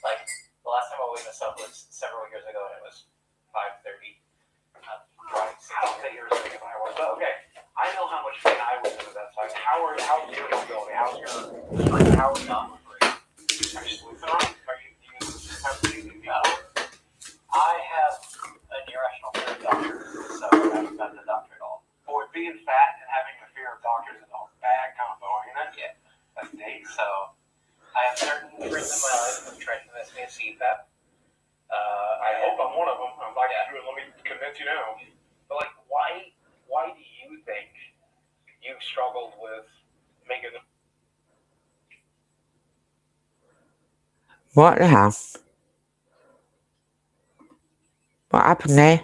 Like, the last time I weighed myself was several years ago, and it was 530. I don't think you're as big as I was, but okay. I know how much pain I was in at that time. How's your mobility? How's your strength? How are you not great? Are you sleeping on it? Do you have sleeping people? I have an irrational fear of doctors, so I haven't gone to the doctor at all. Boy, being fat and having a fear of doctors is a bad combo, ain't it? Yeah, that's deep. So I have certain friends in my life who have tried to convince me to CPAP. I hope I'm one of them. I'm like, let me convince you now. But like, why do you think you've struggled with making them? What the hell? What happened there?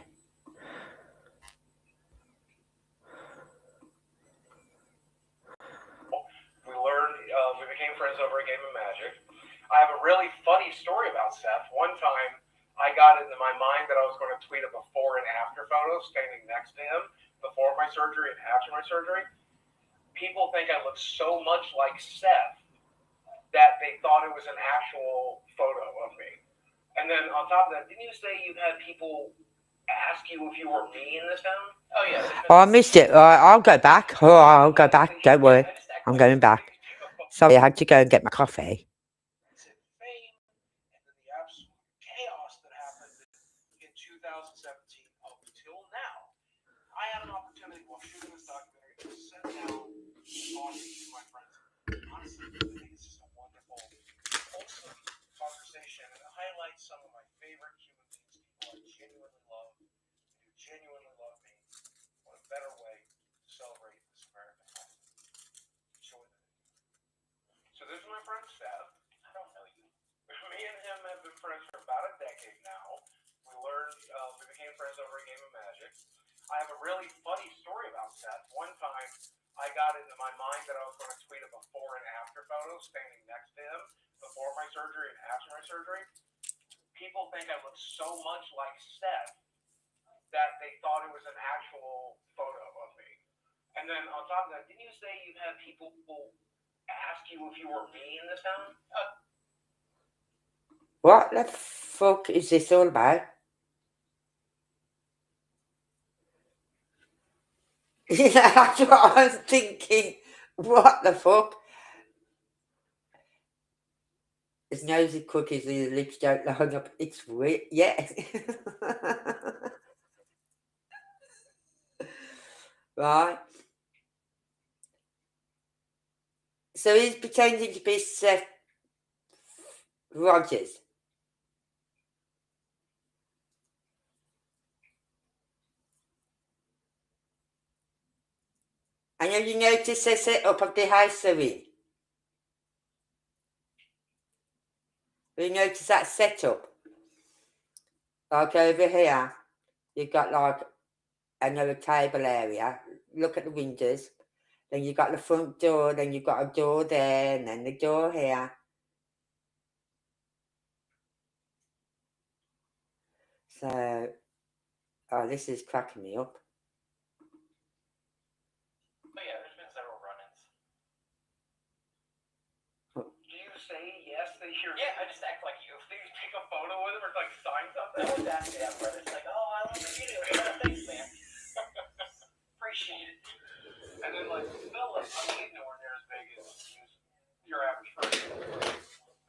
We became friends over a game of Magic. I have a really funny story about Seth. One time, I got into my mind that I was going to tweet a before and after photo standing next to him before my surgery and after my surgery. People think I look so much like Seth that they thought it was an actual photo of me. And then on top of that, didn't you say you had people ask you if you were me in this town? Oh yeah. Oh, I missed it. I'll go back. Oh, I'll go back. Don't worry. I'm going back. Sorry, I had to go and get my coffee. And then the absolute chaos that happened in 2017 up until now. I had an opportunity while shooting this documentary to sit down and talk to you, my friends. Honestly, I think it's just a wonderful, wholesome conversation, and it highlights some of my favorite human beings, people I genuinely love, and who genuinely love me. What a better way to celebrate this American holiday. Enjoy the video. So this is my friend Seth. I don't know you. Me and him have been friends for about a decade now. We became friends over a game of Magic. I have a really funny story about Seth. One time, I got into my mind that I was going to tweet a before and after photo standing next to him before my surgery and after my surgery. People think I look so much like Seth that they thought it was an actual photo of me. And then on top of that, didn't you say you had people ask you if you were me in this town? What the fuck is this all about? Yeah, that's what I was thinking. What the fuck? His nose is cookies, his lips don't line up. It's weird. Yeah. Right. So he's pretending to be Seth Rogers. And have you noticed the setup of the house they're in? Have you noticed that setup? Like over here, you've got like another table area. Look at the windows. Then you got the front door, then you've got a door there, and then the door here. So, oh, this is cracking me up. But yeah, there's been several run-ins. Do you say yes that you're... Yeah, I just act like you. Maybe take a photo with him or like sign something. I always ask that, brother. It's like, oh, I love the video. Thanks, man. Appreciate it. And then like, Phil, like, I'm getting nowhere near as big as your average person.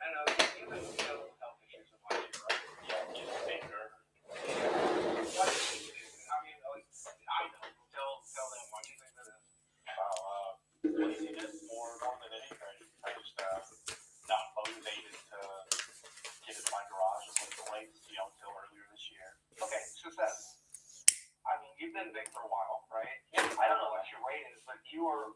I know you've been dealing with health issues with last year, right? Yeah, just bigger. Why do you think it is? I mean, like, I know. Tell them why do you think that is? Laziness more than anything. I just not motivated to get in my garage and lift the weights, until earlier this year. Okay, success. I mean, you've been big for a while, right? Yeah. I don't know what your weight is, but you are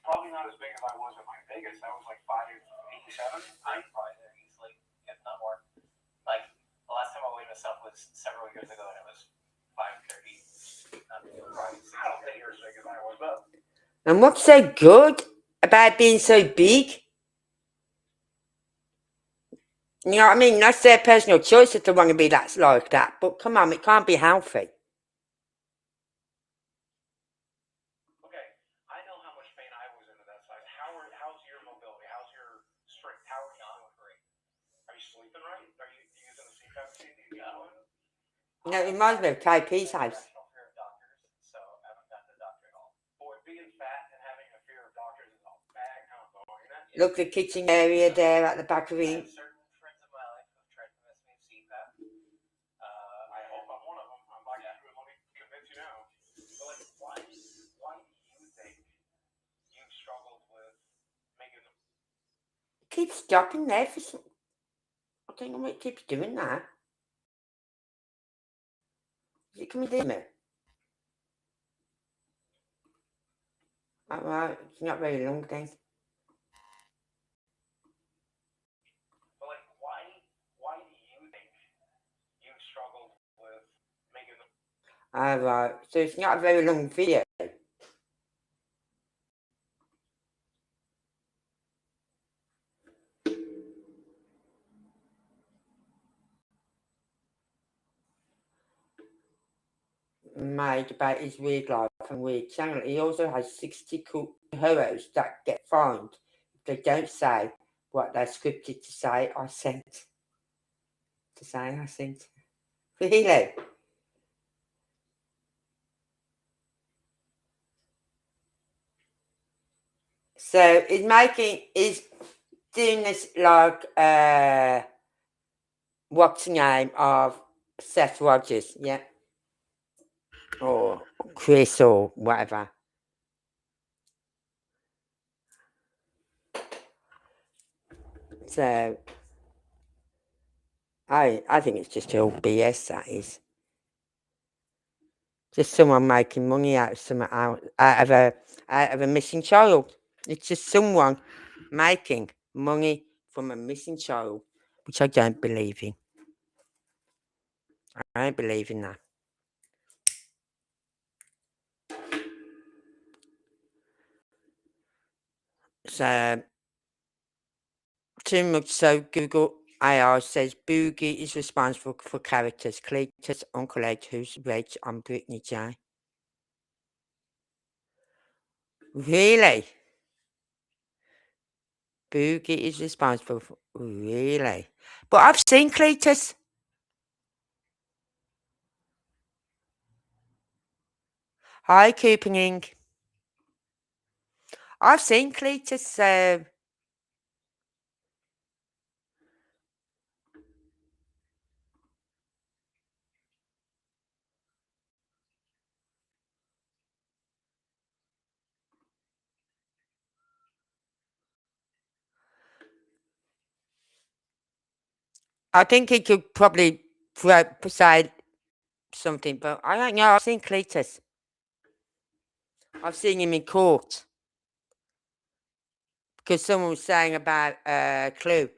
probably not as big as I was at my biggest. I was like 5'87". I'm probably there easily, if not more. Like, the last time I weighed myself was several years ago, and it was 5'30". I don't think you're as big as I was, but... And what's so good about being so big? You know what I mean? That's their personal choice if they want to be like that. But come on, it can't be healthy. Okay, I know how much pain I was into that size. How's your mobility? How's your strength? How are you doing? Great. Are you sleeping right? Are you using a CPAP machine? Do you got one? No, it reminds me of KP's house. Fear of doctors, so I haven't gotten a doctor at all. Boy, being fat and having a fear of doctors is a bad combo, ain't it? Look, the kitchen area there at the back of it. Certain friends of my life have tried to convince me of CPAP. I hope I'm one of them. I'm like, let me convince you now. But like, why do you think you've struggled with making them? It keeps stopping there for some... I don't know what it keeps doing that. Is it coming to me? Alright, it's not very long then. But like, why do you think you've struggled with making them? Alright, so it's not a very long video. Made about his weird life and weird channel. He also has 60 cool heroes that get fined if they don't say what they're scripted to say or sent. Really? So he's doing this like what's the name of Seth Rogers, yeah? Or Chris or whatever. So I think it's just all BS, that is. Just someone making money out of a missing child. It's just someone making money from a missing child, which I don't believe in. I don't believe in that. So, too much so Google AI says Boogie is responsible for characters Cletus, Uncle Ed, who's Reg on Britney J. Really? Boogie is responsible for... Really? But I've seen Cletus. Hi, Couponing. I've seen Cletus. I think he could probably provide something, but I don't know. I've seen Cletus. I've seen him in court. Because someone was saying about Clue,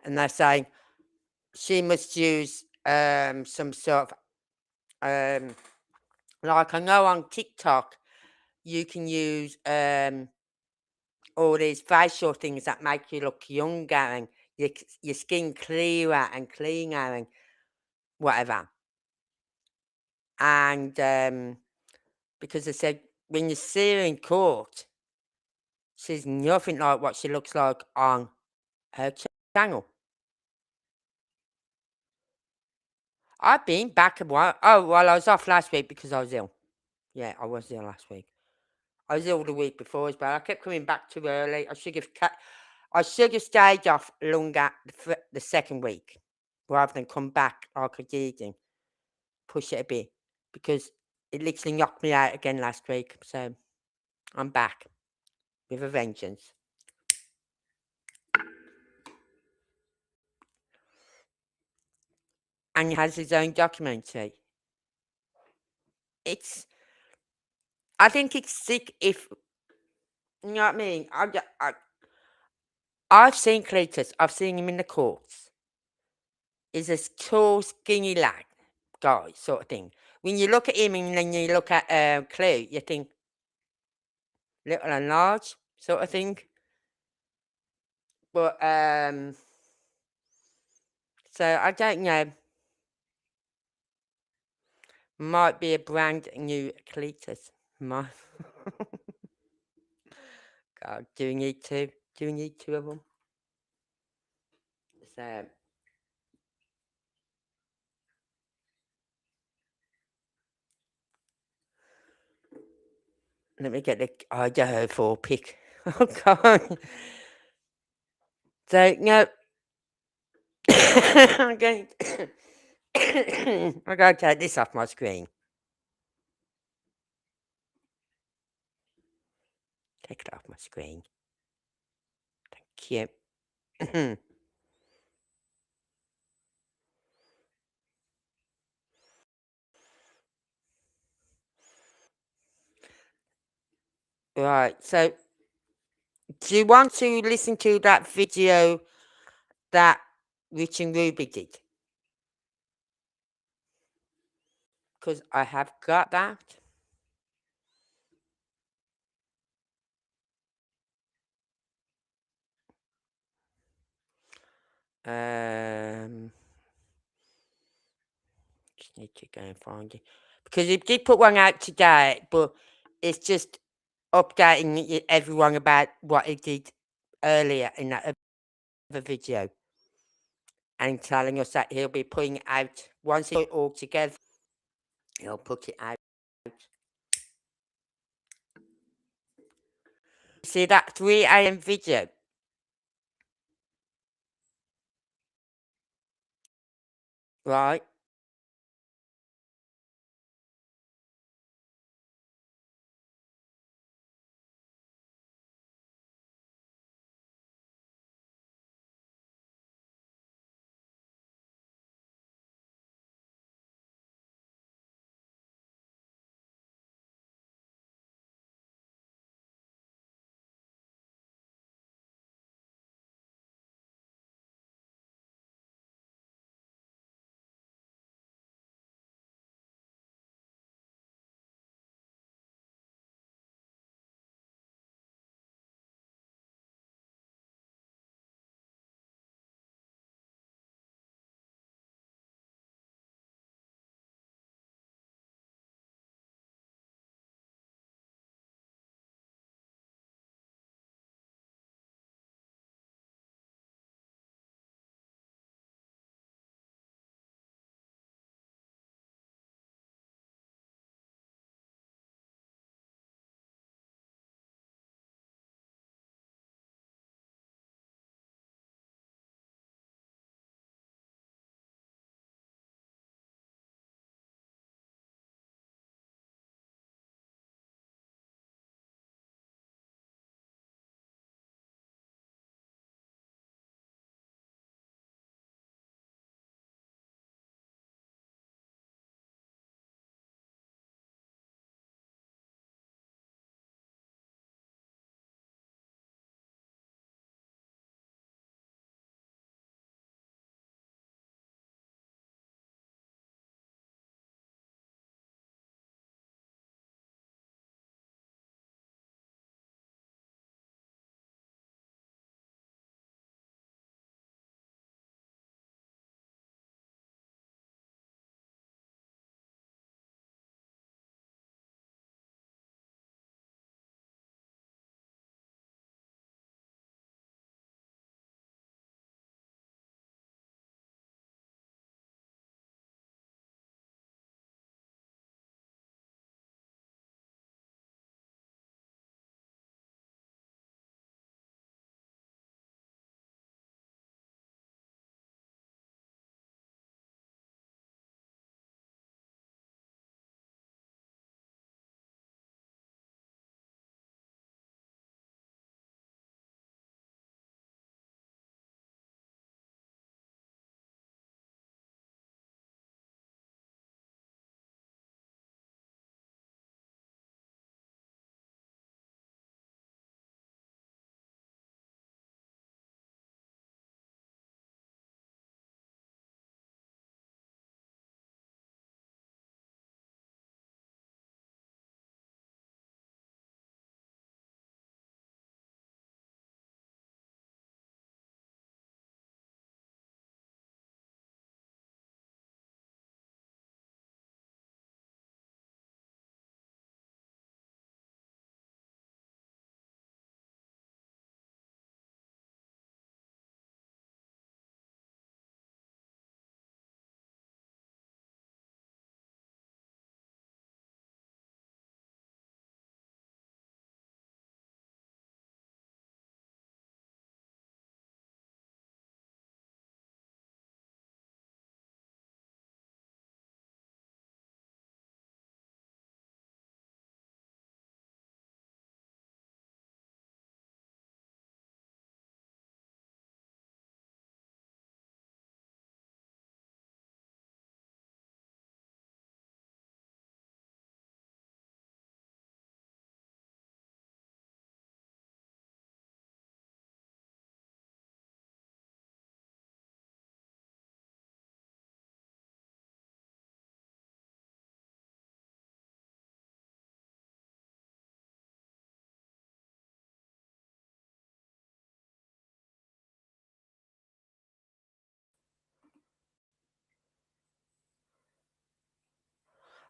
and they're saying she must use some sort of like I know on TikTok you can use all these facial things that make you look younger and your skin clearer and cleaner and whatever. And because they said when you see her in court, she's nothing like what she looks like on her channel. I've been back a while. Oh, well, I was off last week because I was ill. Yeah, I was ill last week. I was ill the week before as well. I kept coming back too early. I should have stayed off longer the second week rather than come back like I did and push it a bit because it literally knocked me out again last week. So I'm back with a vengeance. And he has his own documentary. I think it's sick if, you know what I mean? I've seen Cletus. I've seen him in the courts. He's a tall, skinny lad, guy, sort of thing. When you look at him and then you look at Clue, you think little and large, sort of thing. But so I don't know. Might be a brand new Cletus. Might. God, do we need two? Do we need two of them? So let me get the Idaho 4 pick. Oh God. So no. I'm going. I'm going to take this off my screen. Take it off my screen. Thank you. Right. So, do you want to listen to that video that Rich and Ruby did? Because I have got that. Just need to go and find it because he did put one out today, but it's just updating everyone about what he did earlier in that other video, and telling us that he'll be putting it out once it's put it all together. He'll put it out. See that 3 a.m. video? Right.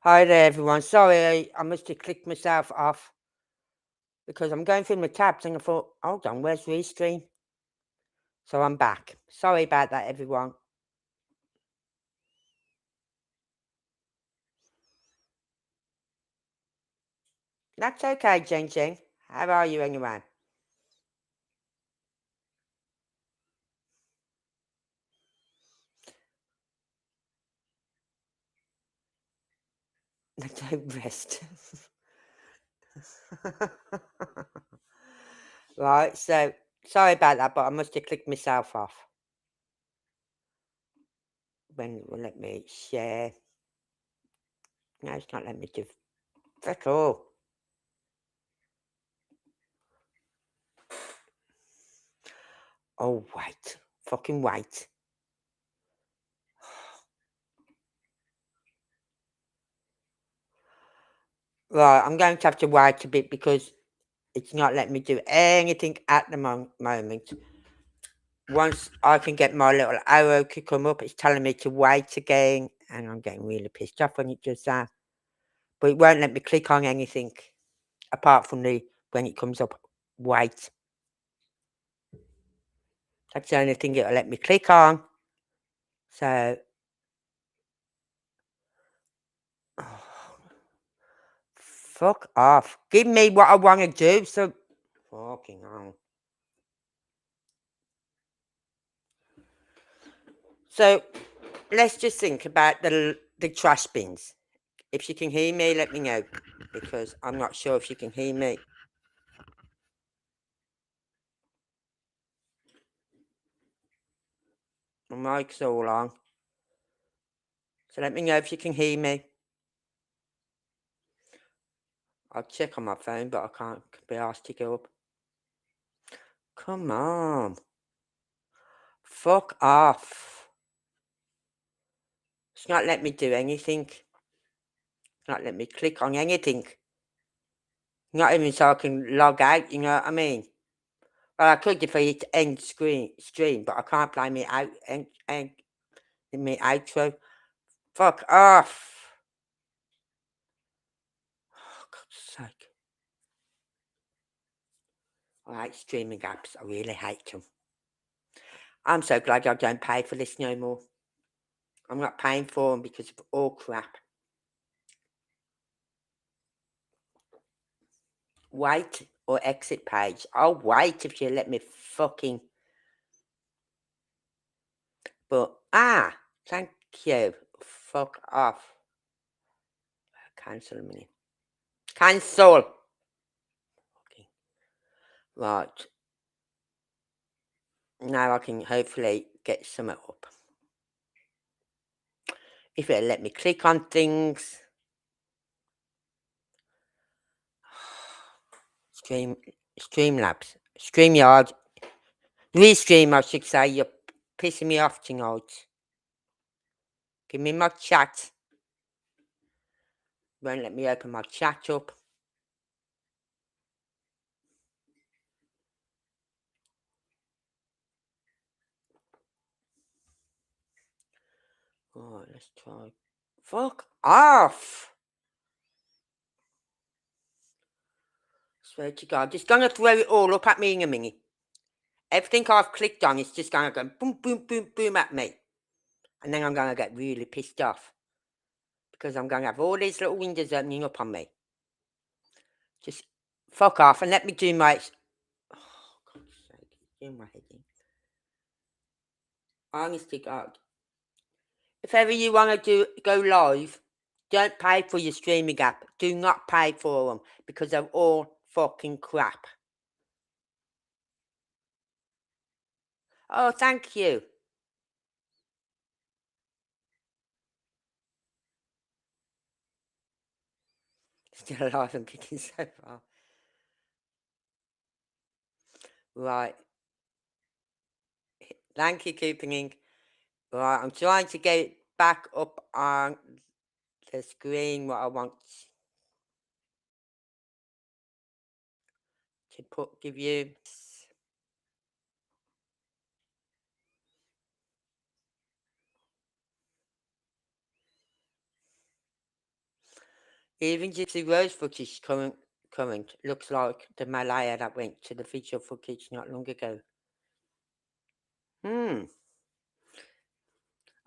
Hi there, everyone. Sorry, I must have clicked myself off because I'm going through my tabs and I thought, hold on, where's Restream? So I'm back. Sorry about that, everyone. That's okay, Jing Jing. How are you anyway? Don't rest. Right, so sorry about that, but I must have clicked myself off. When will let me share? No, it's not letting me do. Fuck all. Oh, wait. Fucking wait. Right, I'm going to have to wait a bit because it's not letting me do anything at the moment. Once I can get my little arrow to come up, it's telling me to wait again, and I'm getting really pissed off when it does that. But it won't let me click on anything apart from the when it comes up, wait. That's the only thing it'll let me click on. So, fuck off. Give me what I want to do. So, fucking hell. So, let's just think about the trash bins. If you can hear me, let me know because I'm not sure if you can hear me. My mic's all on. So let me know if you can hear me. I'll check on my phone, but I can't be asked to go up. Come on. Fuck off. It's not letting me do anything. It's not letting me click on anything. Not even so I can log out, you know what I mean? Well, I could if I hit end stream, but I can't play me out and me outro. Fuck off. Oh, God's sake. I hate streaming apps. I really hate them. I'm so glad I don't pay for this no more. I'm not paying for them because of all crap. Wait or exit page. I'll wait if you let me fucking. But, thank you. Fuck off. Cancel a minute. Cancel. Okay. Right. Now I can hopefully get some up. If it'll let me click on things. Streamlabs. StreamYard. Restream, I should say. You're pissing me off tonight. Give me my chat. Won't let me open my chat up. Alright, let's try. Fuck off! Swear to God, just gonna throw it all up at me in a minute. Everything I've clicked on is just gonna go boom, boom, boom, boom at me. And then I'm gonna get really pissed off. Because I'm gonna have all these little windows opening up on me. Just fuck off and let me do my. Oh, God's sake, do my head in. Honest to God. If ever you wanna go live, don't pay for your streaming app. Do not pay for them because they're all fucking crap. Oh, thank you. Still alive and kicking so far. Right. Thank you, Keeping Ink. Right, I'm trying to get it back up on the screen what I want to give you. Even Gypsy Rose footage current looks like the Malaya that went to the video footage not long ago. I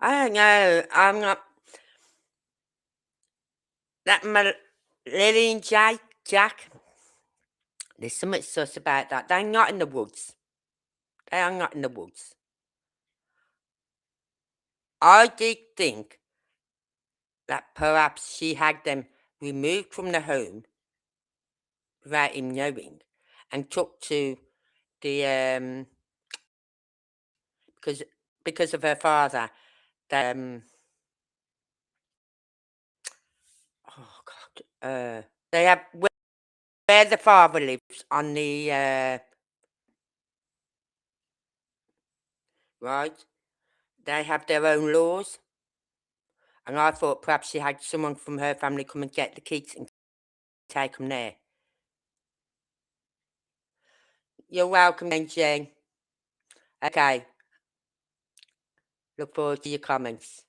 don't know. I'm not. That Lily and Jack, there's something sus about that. They're not in the woods. They are not in the woods. I did think that perhaps she had them removed from the home without him knowing and took to the because of her father. Oh God, they have where the father lives on the right. They have their own laws, and I thought perhaps she had someone from her family come and get the kids and take them there. You're welcome, then, Jane. Okay. Look forward to your comments.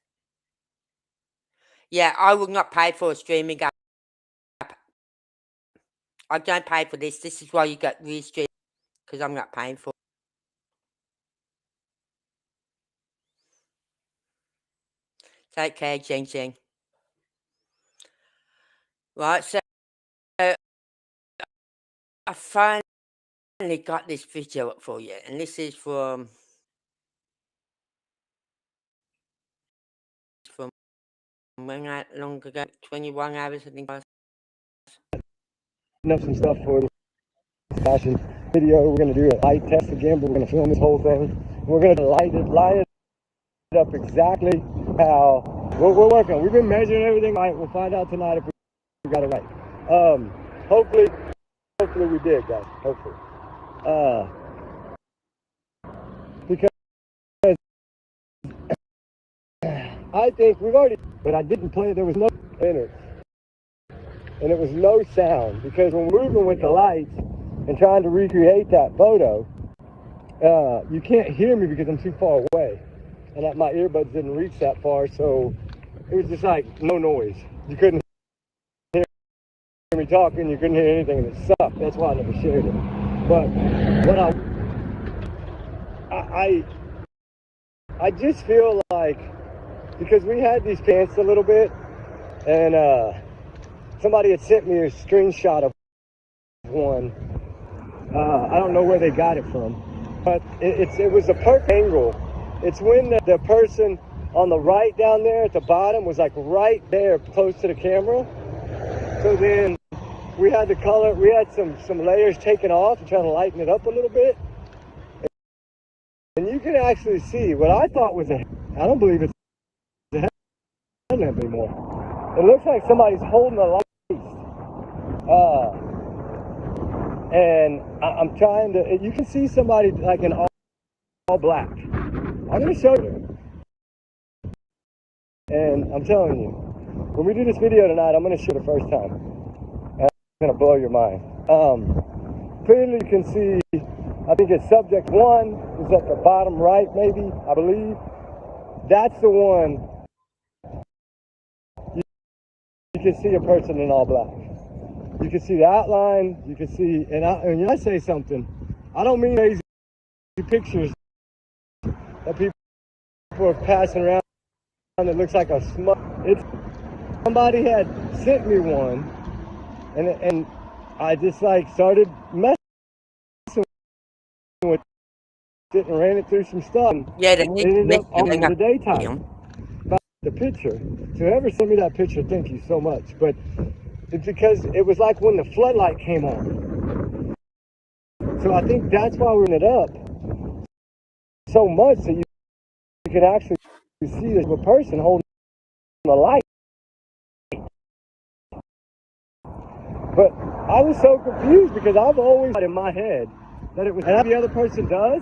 Yeah, I will not pay for a streaming app. I don't pay for this. This is why you get restream, because I'm not paying for it. Take care, Jing. Right, so I finally got this video up for you, and this is from when that long ago, 21 hours, I think. Up some stuff for the Sebastian video. We're going to do a light test again, but we're going to film this whole thing. We're going to line it up exactly how we're working. We've been measuring everything right. We'll find out tonight if we got it right. Hopefully we did, guys. Hopefully. Because I think we've already, but I didn't play. There was no in it, and it was no sound because when we're moving with the lights and trying to recreate that photo, you can't hear me because I'm too far away, and my earbuds didn't reach that far, so it was just like no noise. You couldn't hear me talking, you couldn't hear anything, and it sucked. That's why I never shared it. But what I just feel like, because we had these pants a little bit, and somebody had sent me a screenshot of one. I don't know where they got it from, but it was a perfect angle. It's when the person on the right down there at the bottom was like right there close to the camera. So then we had the color, we had some layers taken off and trying to lighten it up a little bit. And you can actually see what I thought was I don't believe it's a headlamp anymore. It looks like somebody's holding a light. And I'm trying to, you can see somebody like in all black. I'm going to show you. And I'm telling you, when we do this video tonight, I'm going to show you the first time. And it's going to blow your mind. Clearly you can see, I think it's subject 1 is at the bottom right, maybe, I believe. That's the one. You can see a person in all black. You can see the outline, you can see, and when I say something, I don't mean crazy pictures that people are passing around that looks like a smut. It's somebody had sent me one, and I just like started messing with it and ran it through some stuff. Yeah, they it need to ended make up on you the daytime. About the picture. So whoever sent me that picture, thank you so much. But it's because it was like when the floodlight came on. So I think that's why we're in it up so much that you can actually see this person holding a light. But I was so confused because I've always had in my head that it was, and the other person does.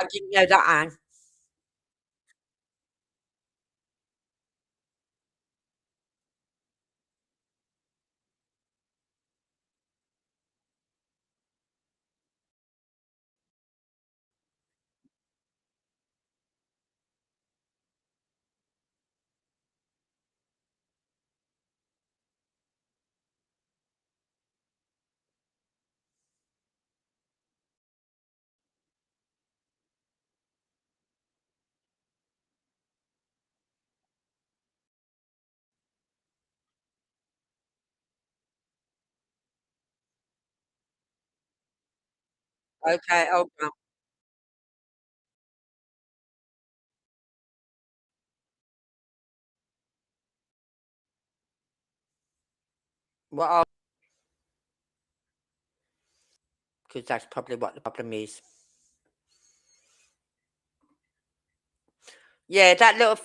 I didn't know that, Anne. Okay, hold on. What? Because that's probably what the problem is. Yeah, that little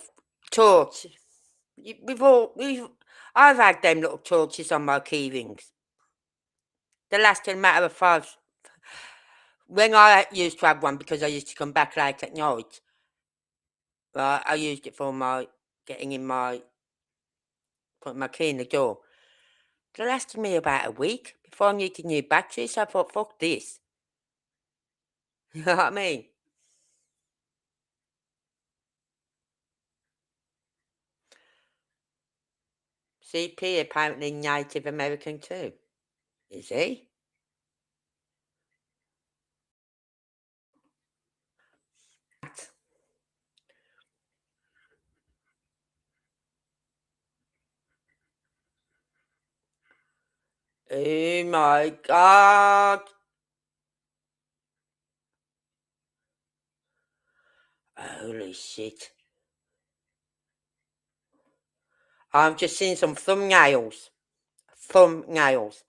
torch. I've had them little torches on my key rings. They last a matter of 5. When I used to have one, because I used to come back late at night, right, I used it for my getting in my putting my key in the door. They lasted me about a week before I needed new batteries. So I thought, fuck this. You know what I mean? CP apparently Native American too. Is he? Oh my god. Holy shit. I'm just seeing some thumbnails. Thumbnails.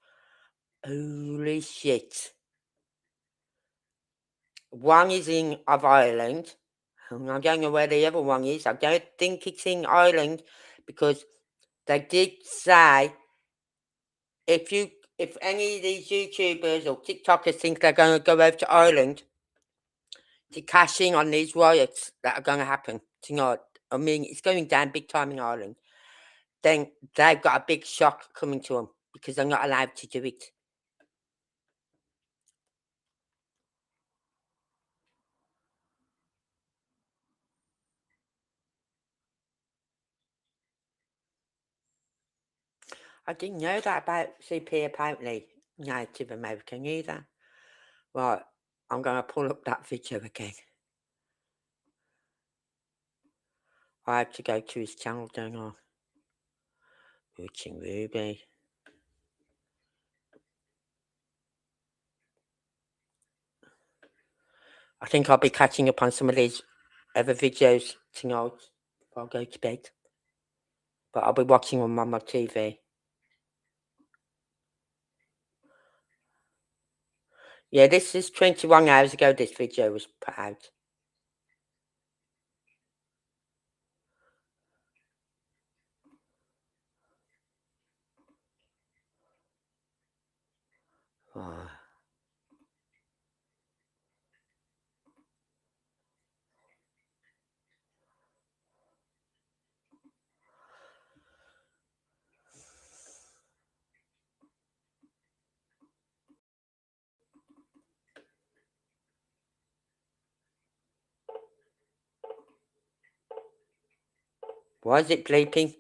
Holy shit. One is of Ireland. I don't know where the other one is. I don't think it's in Ireland because they did say if any of these YouTubers or TikTokers think they're going to go over to Ireland to cash in on these riots that are going to happen tonight, I mean, it's going down big time in Ireland, then they've got a big shock coming to them because they're not allowed to do it. I didn't know that about CP apparently Native American either. Right, I'm going to pull up that video again. I have to go to his channel, don't I? Watching Ruby. I think I'll be catching up on some of these other videos tonight before I go to bed. But I'll be watching them on my TV. Yeah, this is 21 hours ago this video was put out. Oh. Why is it bleeping?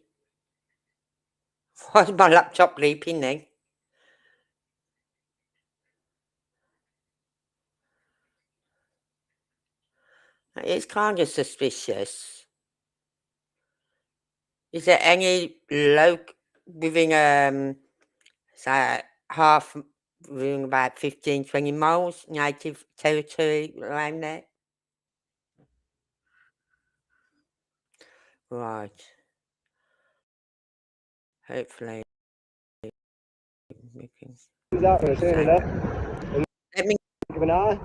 Why is my laptop bleeping then? It's kind of suspicious. Is there any within say within about 15-20 miles native territory around there? Right. Hopefully we can He's out there standing up. let me Give an eye.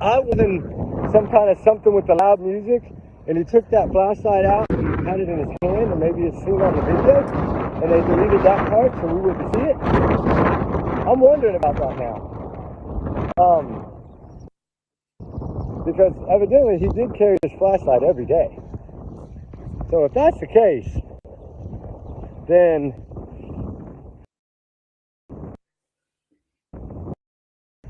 I was in some kind of something with the loud music, and he took that flashlight out and had it in his hand, and maybe it's seen on the video, and they deleted that part so we wouldn't see it. I'm wondering about that now. because evidently he did carry his flashlight every day. So if that's the case, then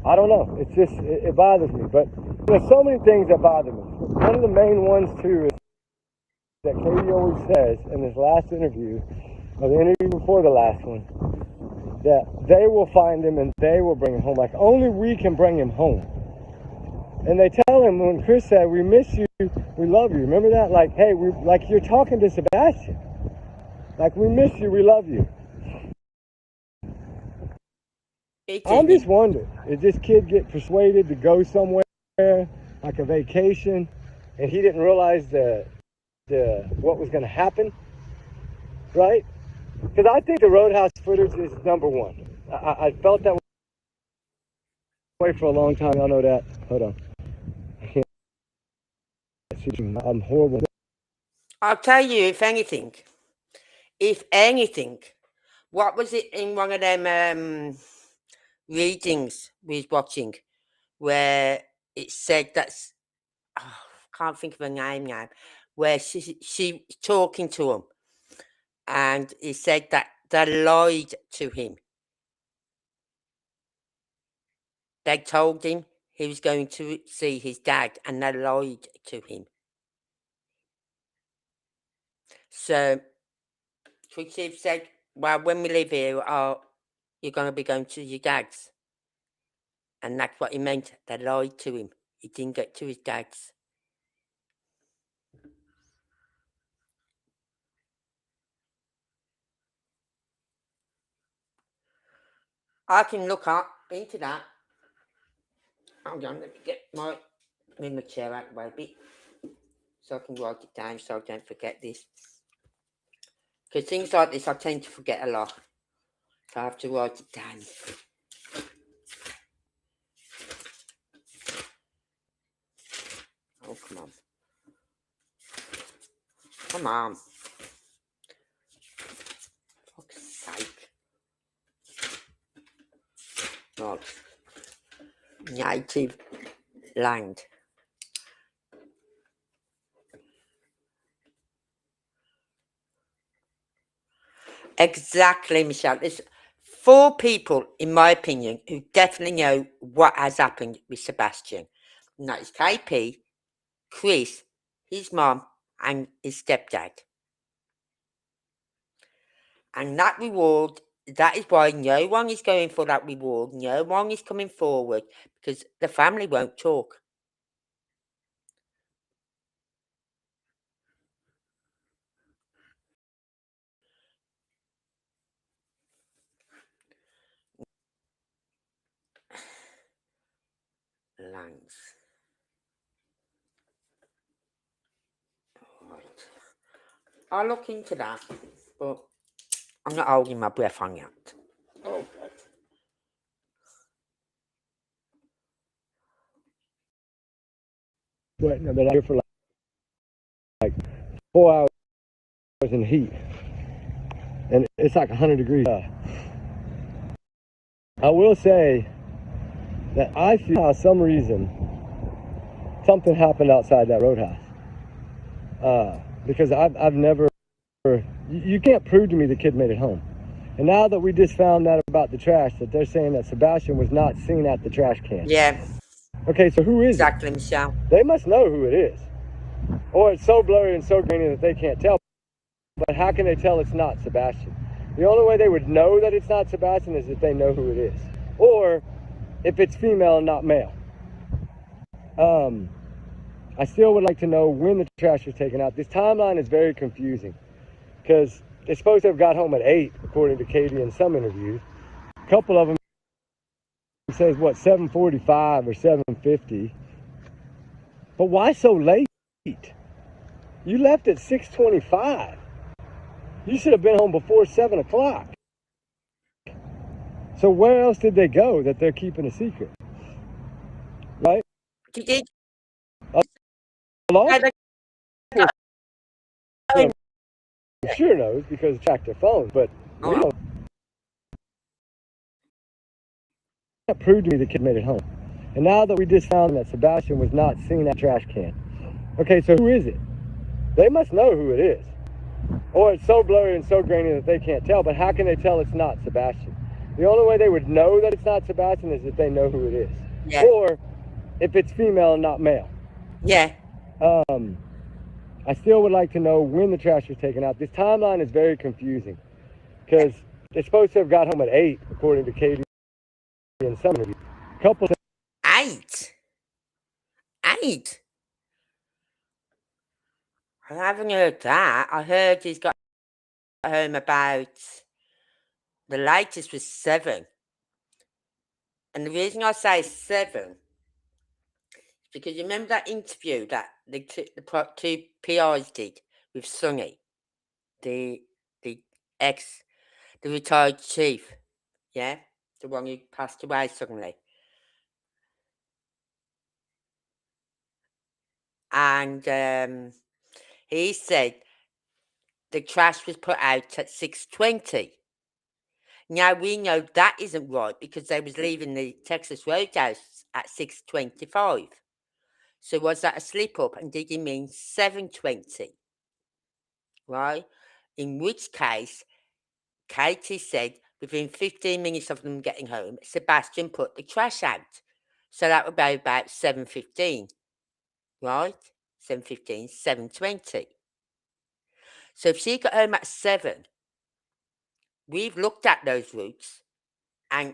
I don't know. It's just, it bothers me. But there's so many things that bother me. One of the main ones, too, is that Katie always says in this last interview, or the interview before the last one, that they will find him and they will bring him home. Like, only we can bring him home. And they tell him, when Chris said, we miss you, we love you. Remember that? Like, hey, like you're talking to Sebastian. Like, we miss you, we love you. I'm just wondering, did this kid get persuaded to go somewhere, like a vacation, and he didn't realize what was going to happen, right? Because I think the Roadhouse footage is number one. I felt that way for a long time. Y'all know that. Hold on. I can't see you. I'm horrible. I'll tell you, if anything, what was it in one of them readings we was watching where it said that's, can't think of her name now, where she was talking to him and he said that they lied to him. They told him he was going to see his dad and they lied to him. So Chief said, well, when we live here, you're going to be going to your dad's. And that's what he meant. They lied to him. He didn't get to his dad's. I can look up into that. Hold on, let me get move my chair out of the way a bit so I can write it down so I don't forget this. Because things like this I tend to forget a lot. So I have to write it down. Oh, come on. Come on. For fuck's sake. Right. Native land. Exactly, Michelle. There's 4 people, in my opinion, who definitely know what has happened with Sebastian. And that is KP, Chris, his mom, and his stepdad. And that reward, that is why no one is going for that reward. No one is coming forward because the family won't talk. Lands. Right. I'll look into that, but I'm not holding my breath on that. Oh, God. But no, they're here for like 4 hours in heat, and it's like 100 degrees. I will say that I feel for some reason something happened outside that Roadhouse, because I've never, you can't prove to me the kid made it home. And now that we just found that about the trash, that they're saying that Sebastian was not seen at the trash can. Yeah. Okay, so who is exactly, it? Michelle. They must know who it is. Or it's so blurry and so grainy that they can't tell. But how can they tell it's not Sebastian? The only way they would know that it's not Sebastian is if they know who it is. Or if it's female and not male. I still would like to know when the trash was taken out. This timeline is very confusing because it's supposed to have got home at 8, according to Katie in some interviews. A couple of them says, what, 7:45 or 7:50. But why so late? You left at 6:25. You should have been home before 7 o'clock. So where else did they go that they're keeping a secret? Right? Hello? Sure knows because they track their phones, but we don't. That proved to me the kid made it home. And now that we just found that Sebastian was not seen at trash can. Okay, so who is it? They must know who it is. Or it's so blurry and so grainy that they can't tell, but how can they tell it's not Sebastian? The only way they would know that it's not Sebastian is if they know who it is. Yeah. Or if it's female and not male. Yeah. I still would like to know when the trash was taken out. This timeline is very confusing because they're supposed to have got home at 8, according to Katie and some interviews. Couple 8? 8? I haven't heard that. I heard he's got home about, the latest was 7. And the reason I say 7 is because you remember that interview that the two PIs did with Sonny, the retired chief, yeah? The one who passed away suddenly. And he said the trash was put out at 6:20. Now we know that isn't right because they was leaving the Texas Roadhouse at 6:25. So was that a slip up? And did he mean 7:20? Right? In which case, Katie said within 15 minutes of them getting home, Sebastian put the trash out. So that would be about 7:15. Right? 7:15, 7:20. So if she got home at 7, we've looked at those routes and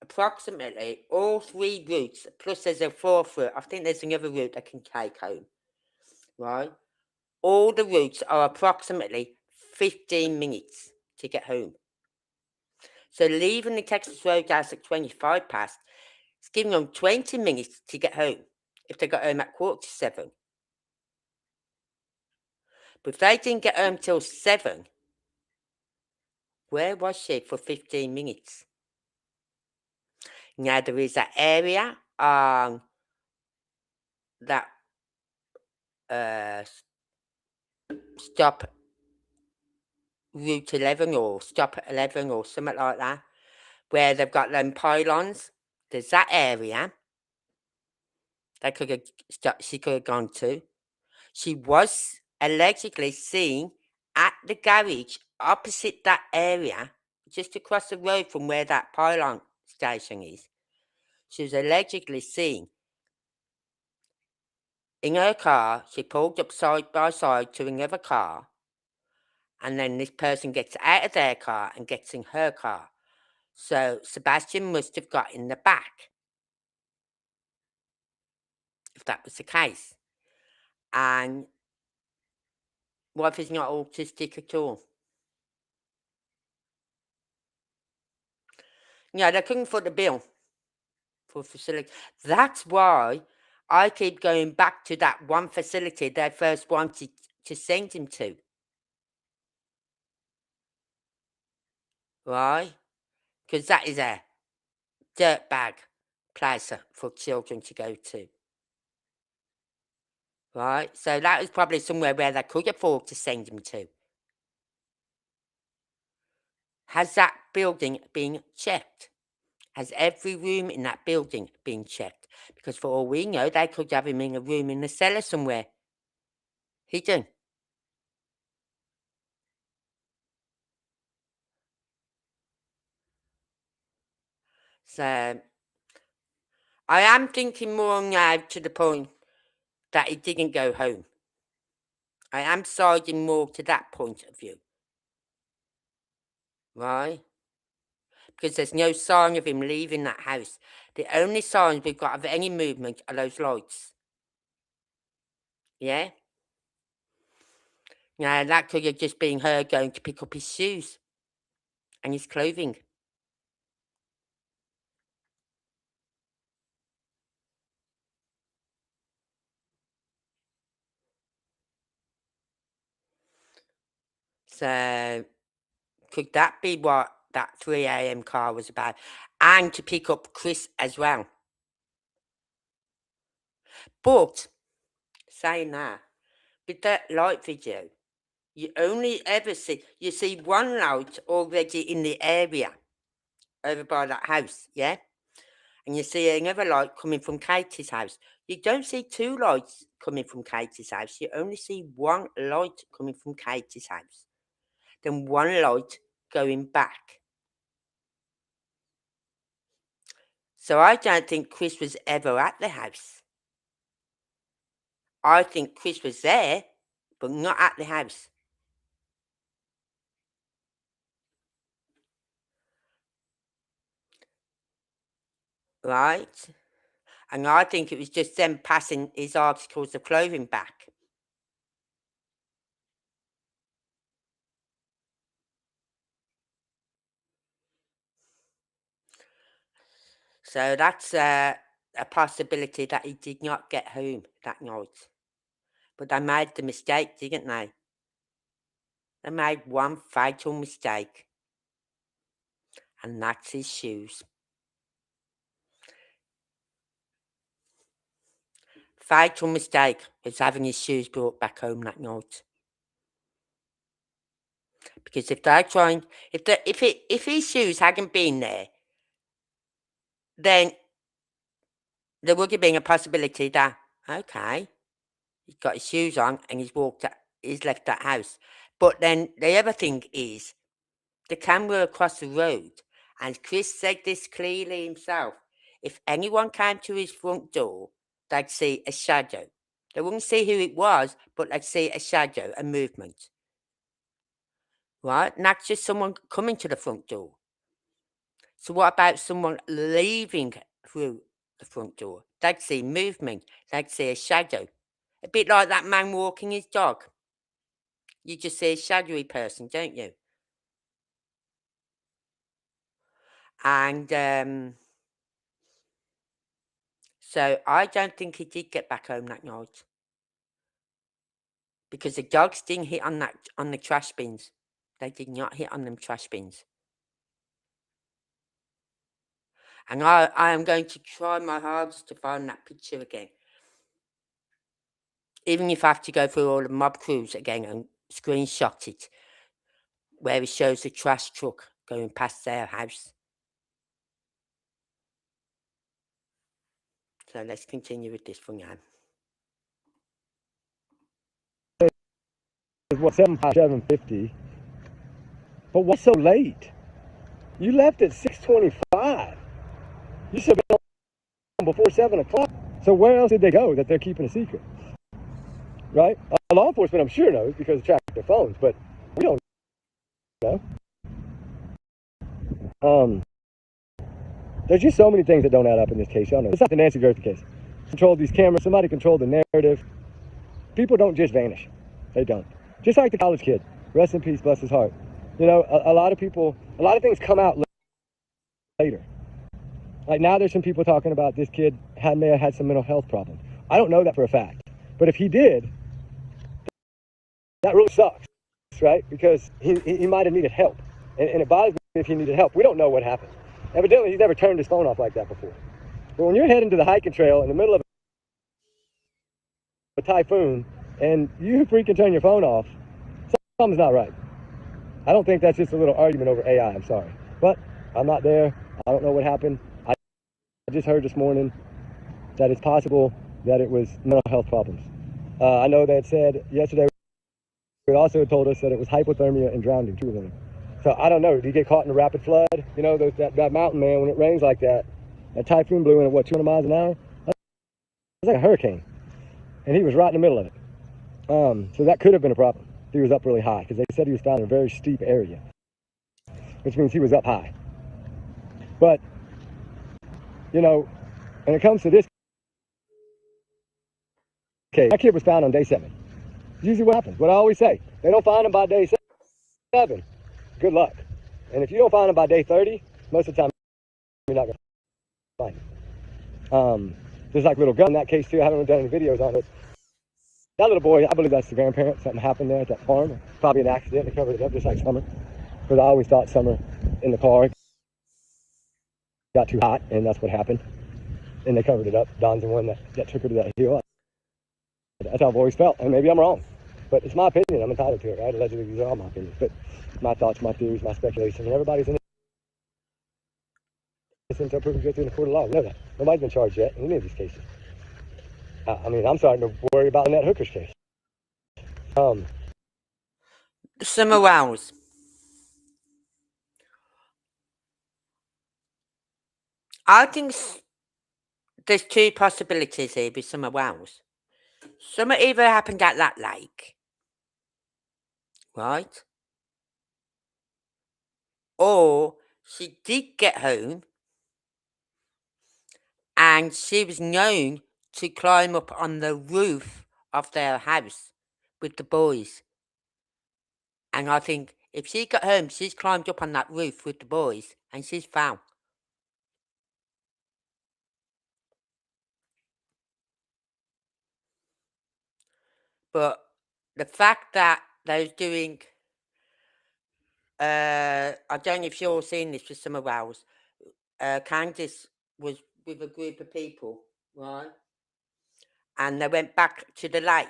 approximately all 3 routes, plus there's a 4th route, I think there's another route I can take home, right? All the routes are approximately 15 minutes to get home. So leaving the Texas Roadhouse at 25 past, it's giving them 20 minutes to get home if they got home at 6:45. But if they didn't get home till 7, where was she for 15 minutes? Now there is that area that stop Route 11 or stop at 11 or something like that, where they've got them pylons. There's that area she could have gone to. She was allegedly seen at the garage opposite that area, just across the road from where that pylon station is. She was allegedly seen in her car. She pulled up side by side to another car, and then this person gets out of their car and gets in her car. So Sebastian must have got in the back, if that was the case. And what if he's not autistic at all? Yeah, they couldn't foot the bill for facility. That's why I keep going back to that one facility they first wanted to send him to. Right? Because that is a dirtbag place for children to go to. Right? So that was probably somewhere where they could afford to send him to. Has that building been checked? Has every room in that building been checked? Because for all we know, they could have him in a room in the cellar somewhere, hidden. So I am thinking more now to the point that he didn't go home. I am siding more to that point of view. Right? Because there's no sign of him leaving that house. The only signs we've got of any movement are those lights. Yeah? Now, that could have just been her going to pick up his shoes and his clothing. So, could that be what that 3 a.m. car was about? And to pick up Chris as well. But, saying that, with that light video, you only ever see one light already in the area over by that house, yeah? and you see another light coming from Katie's house. You don't see two lights coming from Katie's house. You only see one light coming from Katie's house. Then one light going back. So I don't think Chris was ever at the house. I think Chris was there, but not at the house. Right? And I think it was just them passing his articles of clothing back. So that's a possibility that he did not get home that night. But they made the mistake, didn't they? They made one fatal mistake. And that's his shoes. Fatal mistake was having his shoes brought back home that night. Because if they're trying, if his shoes hadn't been there, then there would have been a possibility that, okay, he's got his shoes on and he's left that house. But then the other thing is the camera across the road, and Chris said this clearly himself. If anyone came to his front door, they'd see a shadow. They wouldn't see who it was, but they'd see a shadow, a movement. Right? Not just someone coming to the front door. So what about someone leaving through the front door? They'd see movement. They'd see a shadow. A bit like that man walking his dog. You just see a shadowy person, don't you? And so I don't think he did get back home that night. Because the dogs didn't hit on the trash bins. They did not hit on them trash bins. And I am going to try my hardest to find that picture again. Even if I have to go through all the mob crews again and screenshot it, where it shows the trash truck going past their house. So let's continue with this for now. It was 7:50. But why so late? You left at 6:25. You should have been home before 7 o'clock. So where else did they go that they're keeping a secret? Right? Law enforcement, I'm sure, knows because they track their phones, but we don't know. There's just so many things that don't add up in this case. Y'all know. It's not the Nancy Gertha case. Controlled these cameras. Somebody controlled the narrative. People don't just vanish. They don't. Just like the college kid. Rest in peace, bless his heart. You know, a lot of things come out later. Like now there's some people talking about this kid may have had some mental health problems. I don't know that for a fact. But if he did, that really sucks, right? Because he might have needed help. And it bothers me if he needed help. We don't know what happened. Evidently, he's never turned his phone off like that before. But when you're heading to the hiking trail in the middle of a typhoon and you freaking turn your phone off, something's not right. I don't think that's just a little argument over AI, I'm sorry. But I'm not there. I don't know what happened. I just heard this morning that it's possible that it was mental health problems. I know they had said yesterday, they also told us that it was hypothermia and drowning, two of them. So I don't know, did he get caught in a rapid flood? You know, that mountain, man, when it rains like that, that typhoon blew in at, 200 miles an hour? It's like a hurricane. And he was right in the middle of it. So that could have been a problem. He was up really high, because they said he was found in a very steep area, which means he was up high. But, you know, when it comes to this case, that kid was found on day 7. Usually what happens, what I always say, they don't find him by day 7. Good luck. And if you don't find him by day 30, most of the time you're not going to find him. There's like a little gun in that case too. I haven't done any videos on it. That little boy, I believe that's the grandparent. Something happened there at that farm. Probably an accident. They covered it up just like Summer. Because I always thought Summer in the car got too hot, and that's what happened. And they covered it up. Don's the one that took her to that hill. That's how I've always felt. And maybe I'm wrong. But it's my opinion. I'm entitled to it, right? Allegedly, these are all my opinions. But my thoughts, my theories, my speculation, and everybody's in until proven guilty in the court of law. We know that. Nobody's been charged yet in any of these cases. I mean, I'm starting to worry about Annette Hooker's case. Summer Wells. I think there's two possibilities here with Summer Wells. Summer either happened at that lake, right? Or she did get home and she was known to climb up on the roof of their house with the boys. And I think if she got home, she's climbed up on that roof with the boys and she's found. But the fact that they was doing, I don't know if you've all seen this with Summer Wells. Candice was with a group of people, right? And they went back to the lake.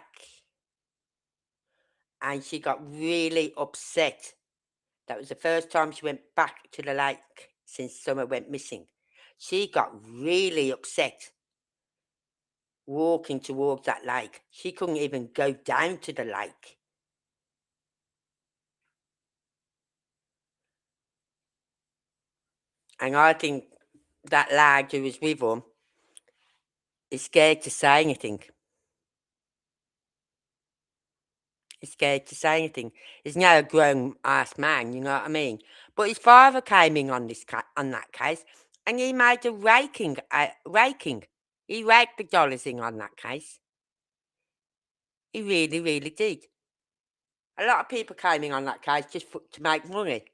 And she got really upset. That was the first time she went back to the lake since Summer went missing. She got really upset walking towards that lake. She couldn't even go down to the lake. And I think that lad who was with them is scared to say anything. He's scared to say anything. He's now a grown-ass man, you know what I mean? But his father came in on that case, and he made a raking. He raked the dollars in on that case. He really, really did. A lot of people came in on that case just to make money.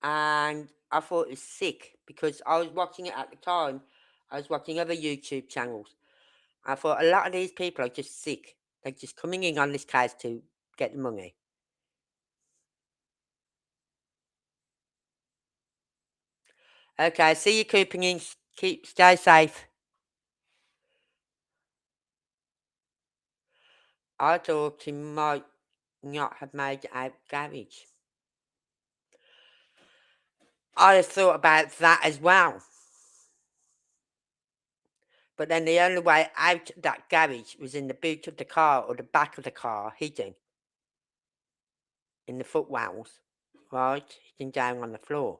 And I thought it was sick because I was watching it at the time. I was watching other YouTube channels. I thought a lot of these people are just sick. They're just coming in on this case to get the money. Okay, see you cooping in. Stay safe. I thought he might not have made it out garage. I thought about that as well. But then the only way out of that garage was in the boot of the car or the back of the car, hidden in the footwells, right? Hidden down on the floor.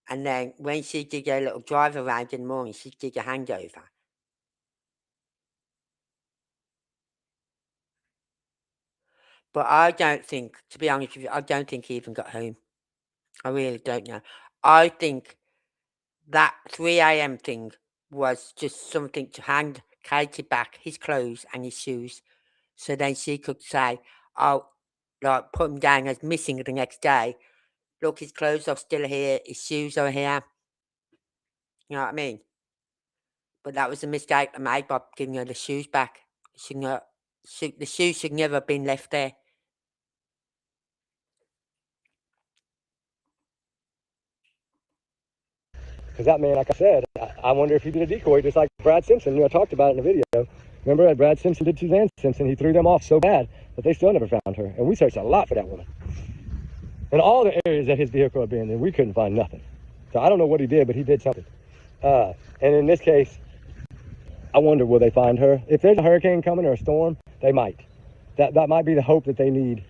And then when she did a little drive around in the morning, she did a handover. But I don't think, to be honest with you, I don't think he even got home. I really don't know. I think that 3 a.m. thing was just something to hand Katie back his clothes and his shoes, so then she could say, oh, like put him down as missing the next day. Look, his clothes are still here, his shoes are here. You know what I mean? But that was a mistake I made by giving her the shoes back. The shoes should never have been left there. Because that man, like I said, I wonder if he did a decoy just like Brad Simpson. I talked about it in the video. Remember Brad Simpson did Suzanne Simpson? He threw them off so bad that they still never found her. And we searched a lot for that woman. In all the areas that his vehicle had been in, we couldn't find nothing. So I don't know what he did, but he did something. And in this case, I wonder, will they find her? If there's a hurricane coming or a storm, they might. That might be the hope that they need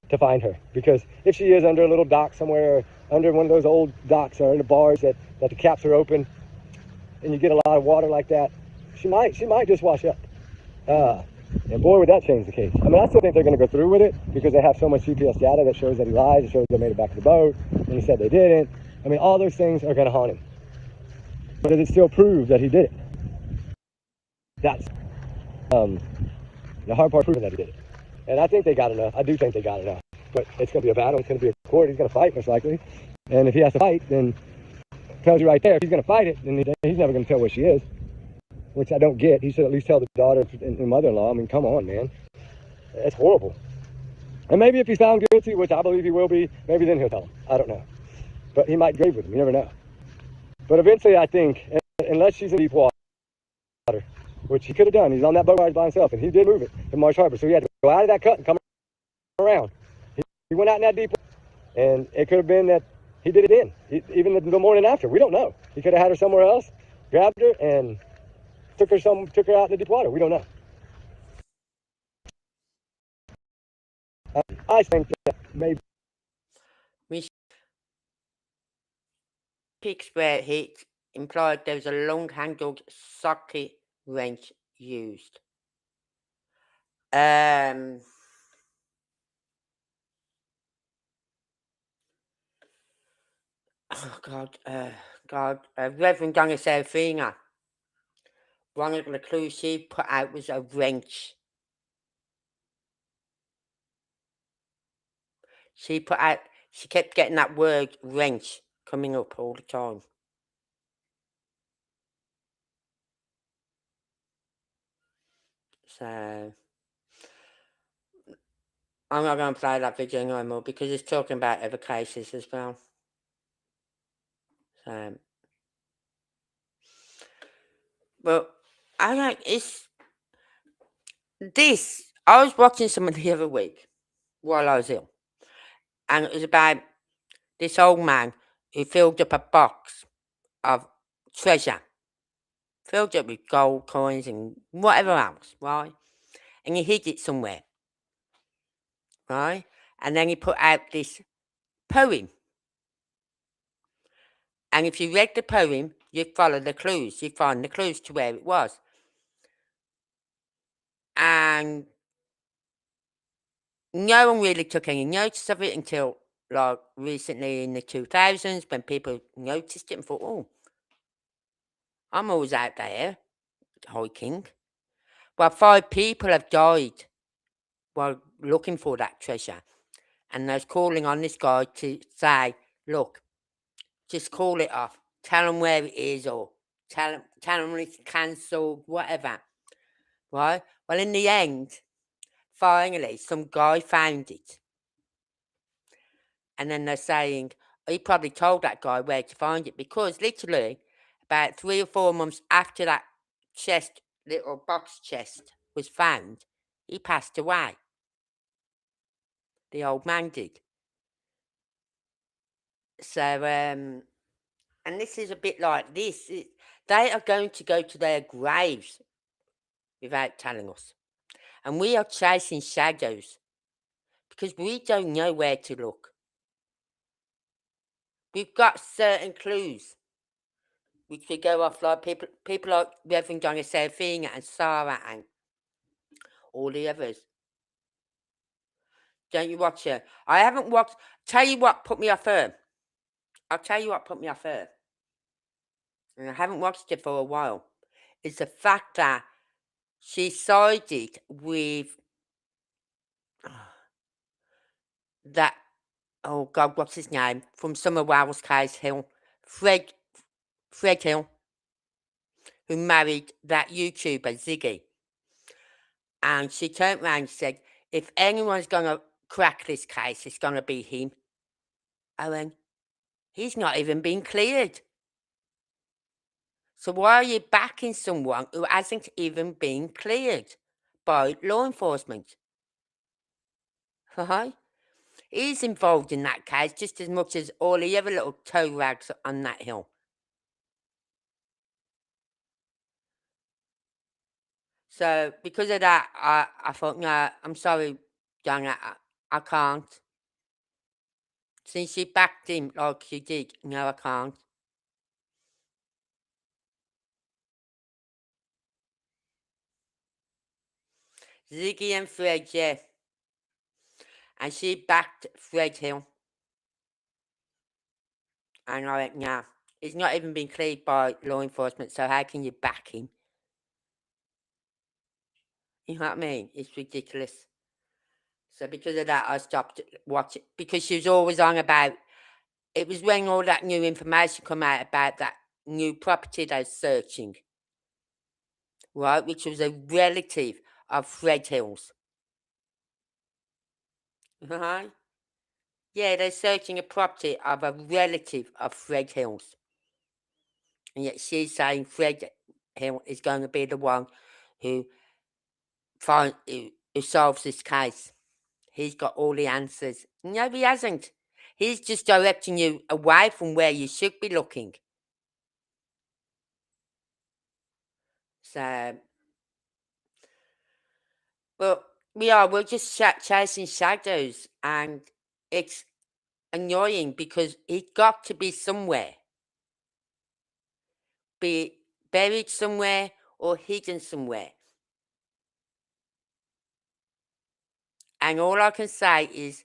to find her. Because if she is under a little dock somewhere, or under one of those old docks or in the bars that the caps are open, and you get a lot of water like that, she might just wash up. And boy, would that change the case. I mean, I still think they're going to go through with it because they have so much GPS data that shows that he lied. It shows they made it back to the boat, and he said they didn't. I mean, all those things are going to haunt him. But does it still prove that he did it? That's the hard part, proving that he did it. And I think they got enough. I do think they got enough. But it's going to be a battle. It's going to be a court. He's going to fight, most likely. And if he has to fight, then it tells you right there. If he's going to fight it, then he's never going to tell where she is, which I don't get. He should at least tell the daughter and mother-in-law. I mean, come on, man. That's horrible. And maybe if he's found guilty, which I believe he will be, maybe then he'll tell him. I don't know. But he might grave with him. You never know. But eventually, I think, unless she's in deep water, which he could have done. He's on that boat ride by himself, and he did move it in Marsh Harbor. So he had to go out of that cut and come around. He went out in that deep water, and it could have been that he did it in. Even the morning after, we don't know. He could have had her somewhere else, grabbed her, and took her out in the deep water. We don't know. I think that maybe. Pics where it hit implied there was a long-handled socket wrench used. Oh God, Reverend Donna Serafina. One of the clues she put out was a wrench. She kept getting that word wrench coming up all the time. So I'm not going to play that video no more because it's talking about other cases as well. So, but I don't. It's this. I was watching someone the other week while I was ill, and it was about this old man who filled up a box of treasure, filled up with gold coins and whatever else, right? And he hid it somewhere, right? And then he put out this poem. And if you read the poem, you'd follow the clues. You'd find the clues to where it was. And no one really took any notice of it until, like, recently in the 2000s when people noticed it and thought, oh, I'm always out there hiking. Well, 5 people have died while looking for that treasure. And they're calling on this guy to say, look, just call it off. Tell them where it is or tell them it's cancelled, whatever. Right? Well, in the end, finally, some guy found it. And then they're saying, he probably told that guy where to find it because literally about 3 or 4 months after that chest, little box chest was found, he passed away. The old man did. So, and this is a bit like this. They are going to go to their graves without telling us. And we are chasing shadows because we don't know where to look. We've got certain clues which we go off like people like Reverend Donna Serafina and Sarah and all the others. Don't you watch her? I haven't watched. Tell you what put me off her. I'll tell you what put me off her. And I haven't watched it for a while. It's the fact that she sided with that, oh God, what's his name? From Summer Wells Case Hill. Fred Hill, who married that YouTuber, Ziggy. And she turned around and said, if anyone's going to crack this case, it's going to be him. I went, he's not even been cleared. So why are you backing someone who hasn't even been cleared by law enforcement? Right? He's involved in that case just as much as all the other little toe rags on that hill. So because of that, I thought, no, I'm sorry, Donna, I can't. Since she backed him like she did, no, I can't. Ziggy and Fred, yeah. And she backed Fred Hill. And I went, nah, he's not even been cleared by law enforcement, so how can you back him? You know what I mean? It's ridiculous. So because of that, I stopped watching, because she was always on about, it was when all that new information come out about that new property they're searching, right, which was a relative of Fred Hill's. Right? Yeah, they're searching a property of a relative of Fred Hill's. And yet she's saying Fred Hill is going to be the one who solves this case. He's got all the answers. No, he hasn't. He's just directing you away from where you should be looking. So, but we're just chasing shadows, and it's annoying because he's got to be somewhere. Be buried somewhere or hidden somewhere. And all I can say is,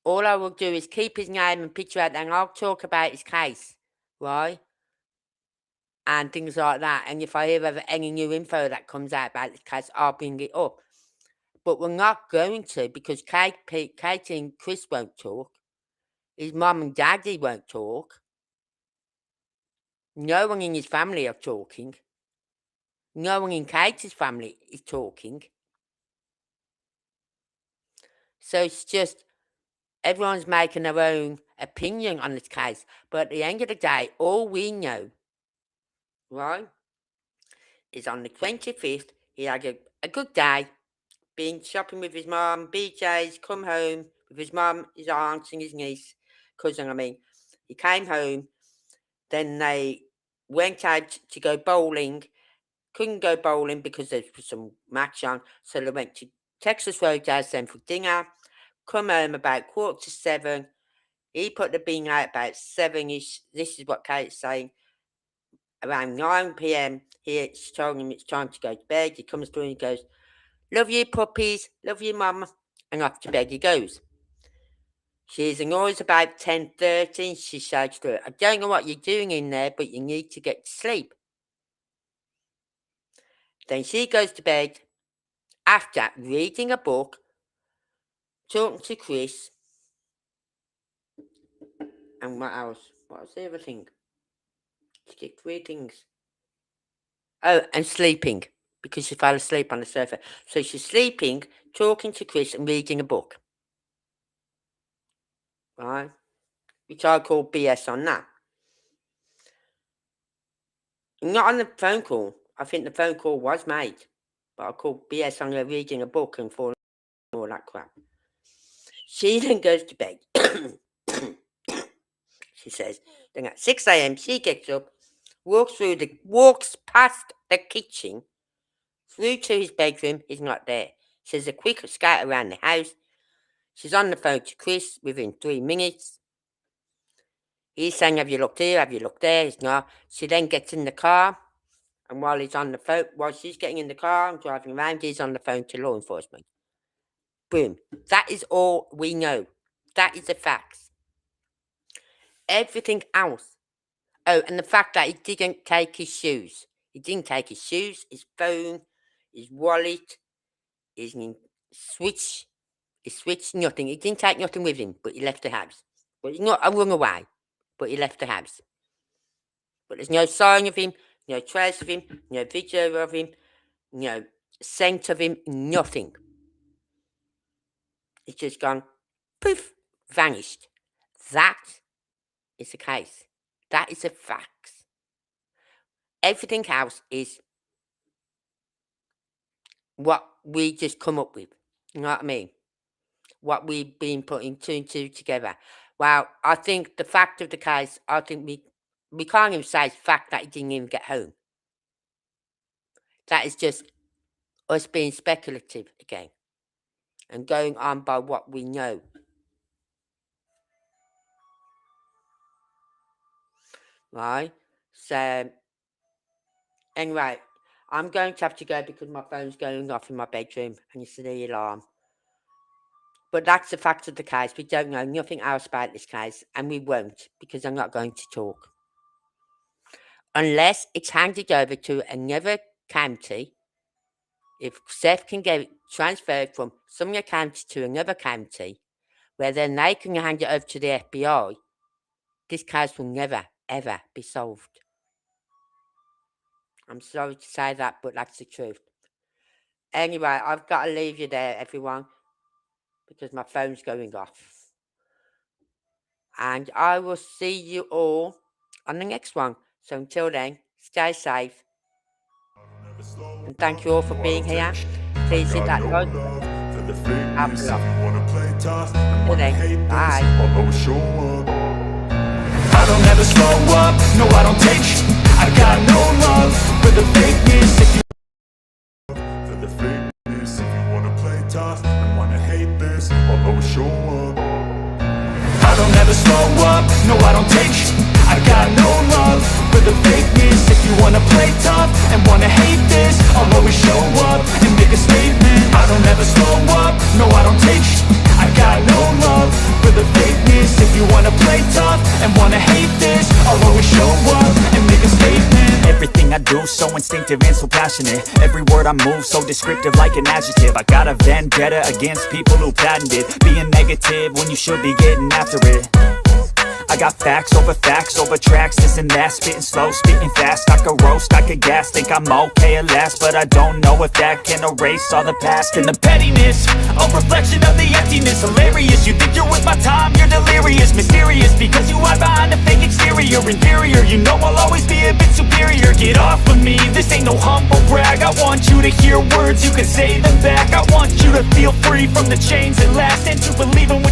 all I will do is keep his name and picture out, and I'll talk about his case, right? And things like that. And if I hear of any new info that comes out about this case, I'll bring it up. But we're not going to, because Katie and Chris won't talk. His mum and daddy won't talk. No one in his family are talking. No one in Katie's family is talking. So it's just everyone's making their own opinion on this case. But at the end of the day, all we know, right, is on the 25th, he had a good day, been shopping with his mum, BJ's, come home with his mum, his aunt and his niece, cousin, I mean. He came home, then they went out to go bowling, couldn't go bowling because there was some match on, so they went to Texas Roadhouse then for dinner, come home about 7:15. He put the bean out about 7-ish. This is what Kate's saying. Around 9 p.m, she told him it's time to go to bed. He comes through and he goes, "Love you, puppies. Love you, mum." And off to bed he goes. She's a noise about 10:30. She shouts to her, "I don't know what you're doing in there, but you need to get to sleep." Then she goes to bed after reading a book, talking to Chris, and what else? What was the other thing? She did 3 things. Oh, and sleeping, because she fell asleep on the sofa. So she's sleeping, talking to Chris, and reading a book. Right? Which I call BS on that. Not on the phone call. I think the phone call was made. But I call BS on her reading a book and all that crap. She then goes to bed. She says, then at 6 a.m. she gets up, walks past the kitchen, through to his bedroom. He's not there. She says a quick scout around the house. She's on the phone to Chris within 3 minutes. He's saying, "Have you looked here? Have you looked there?" He's not. She then gets in the car, and while she's getting in the car and driving around, he's on the phone to law enforcement. Boom. That is all we know. That is the facts. Everything else. Oh, and the fact that he didn't take his shoes. He didn't take his shoes, his phone, his wallet, his switch, nothing. He didn't take nothing with him, but he left the house. But he's not run away, but he left the house. But there's no sign of him, no trace of him, no video of him, no scent of him, nothing. He's just gone, poof, vanished. That is the case. That is the facts. Everything else is what we just come up with. You know what I mean? What we've been putting 2 and 2 together. Well, I think the fact of the case, I think we can't even say it's fact that he didn't even get home. That is just us being speculative again and going on by what we know. Right? So, anyway, I'm going to have to go because my phone's going off in my bedroom and you see the alarm. But that's the fact of the case. We don't know nothing else about this case, and we won't, because I'm not going to talk. Unless it's handed over to another county. If Seth can get it transferred from some county to another county, where then they can hand it over to the FBI, this case will never, ever be solved. I'm sorry to say that, but that's the truth. Anyway, I've got to leave you there, everyone, because my phone's going off. And I will see you all on the next one. So until then, stay safe. And thank you all for being here. Please hit that like button. Till then, bye. I'll always show up. I don't ever slow up, no I don't take I got no love for the fakeness. If you For the fakeness, if you wanna play tough and wanna hate this, I'll always show up. I don't ever slow up, no I don't take I got no love for the fakeness. If you wanna play tough and wanna hate this, I'll always show up and make a statement. I don't ever slow up, no I don't take I got no love for the fakeness. If you wanna play tough and wanna hate this, I'll always show up and make a statement. Everything I do so instinctive and so passionate. Every word I move so descriptive like an adjective. I got a vendetta against people who patented being negative when you should be getting after it. I got facts over tracks, this and that. Spitting slow, spitting fast. I could roast, I could gas. Think I'm okay at last, but I don't know if that can erase all the past. And the pettiness, a reflection of the emptiness. Hilarious, you think you're worth my time, you're delirious. Mysterious, because you hide behind a fake exterior. Inferior, you know I'll always be a bit superior. Get off of me, this ain't no humble brag. I want you to hear words, you can say them back. I want you to feel free from the chains that last, and to believe in what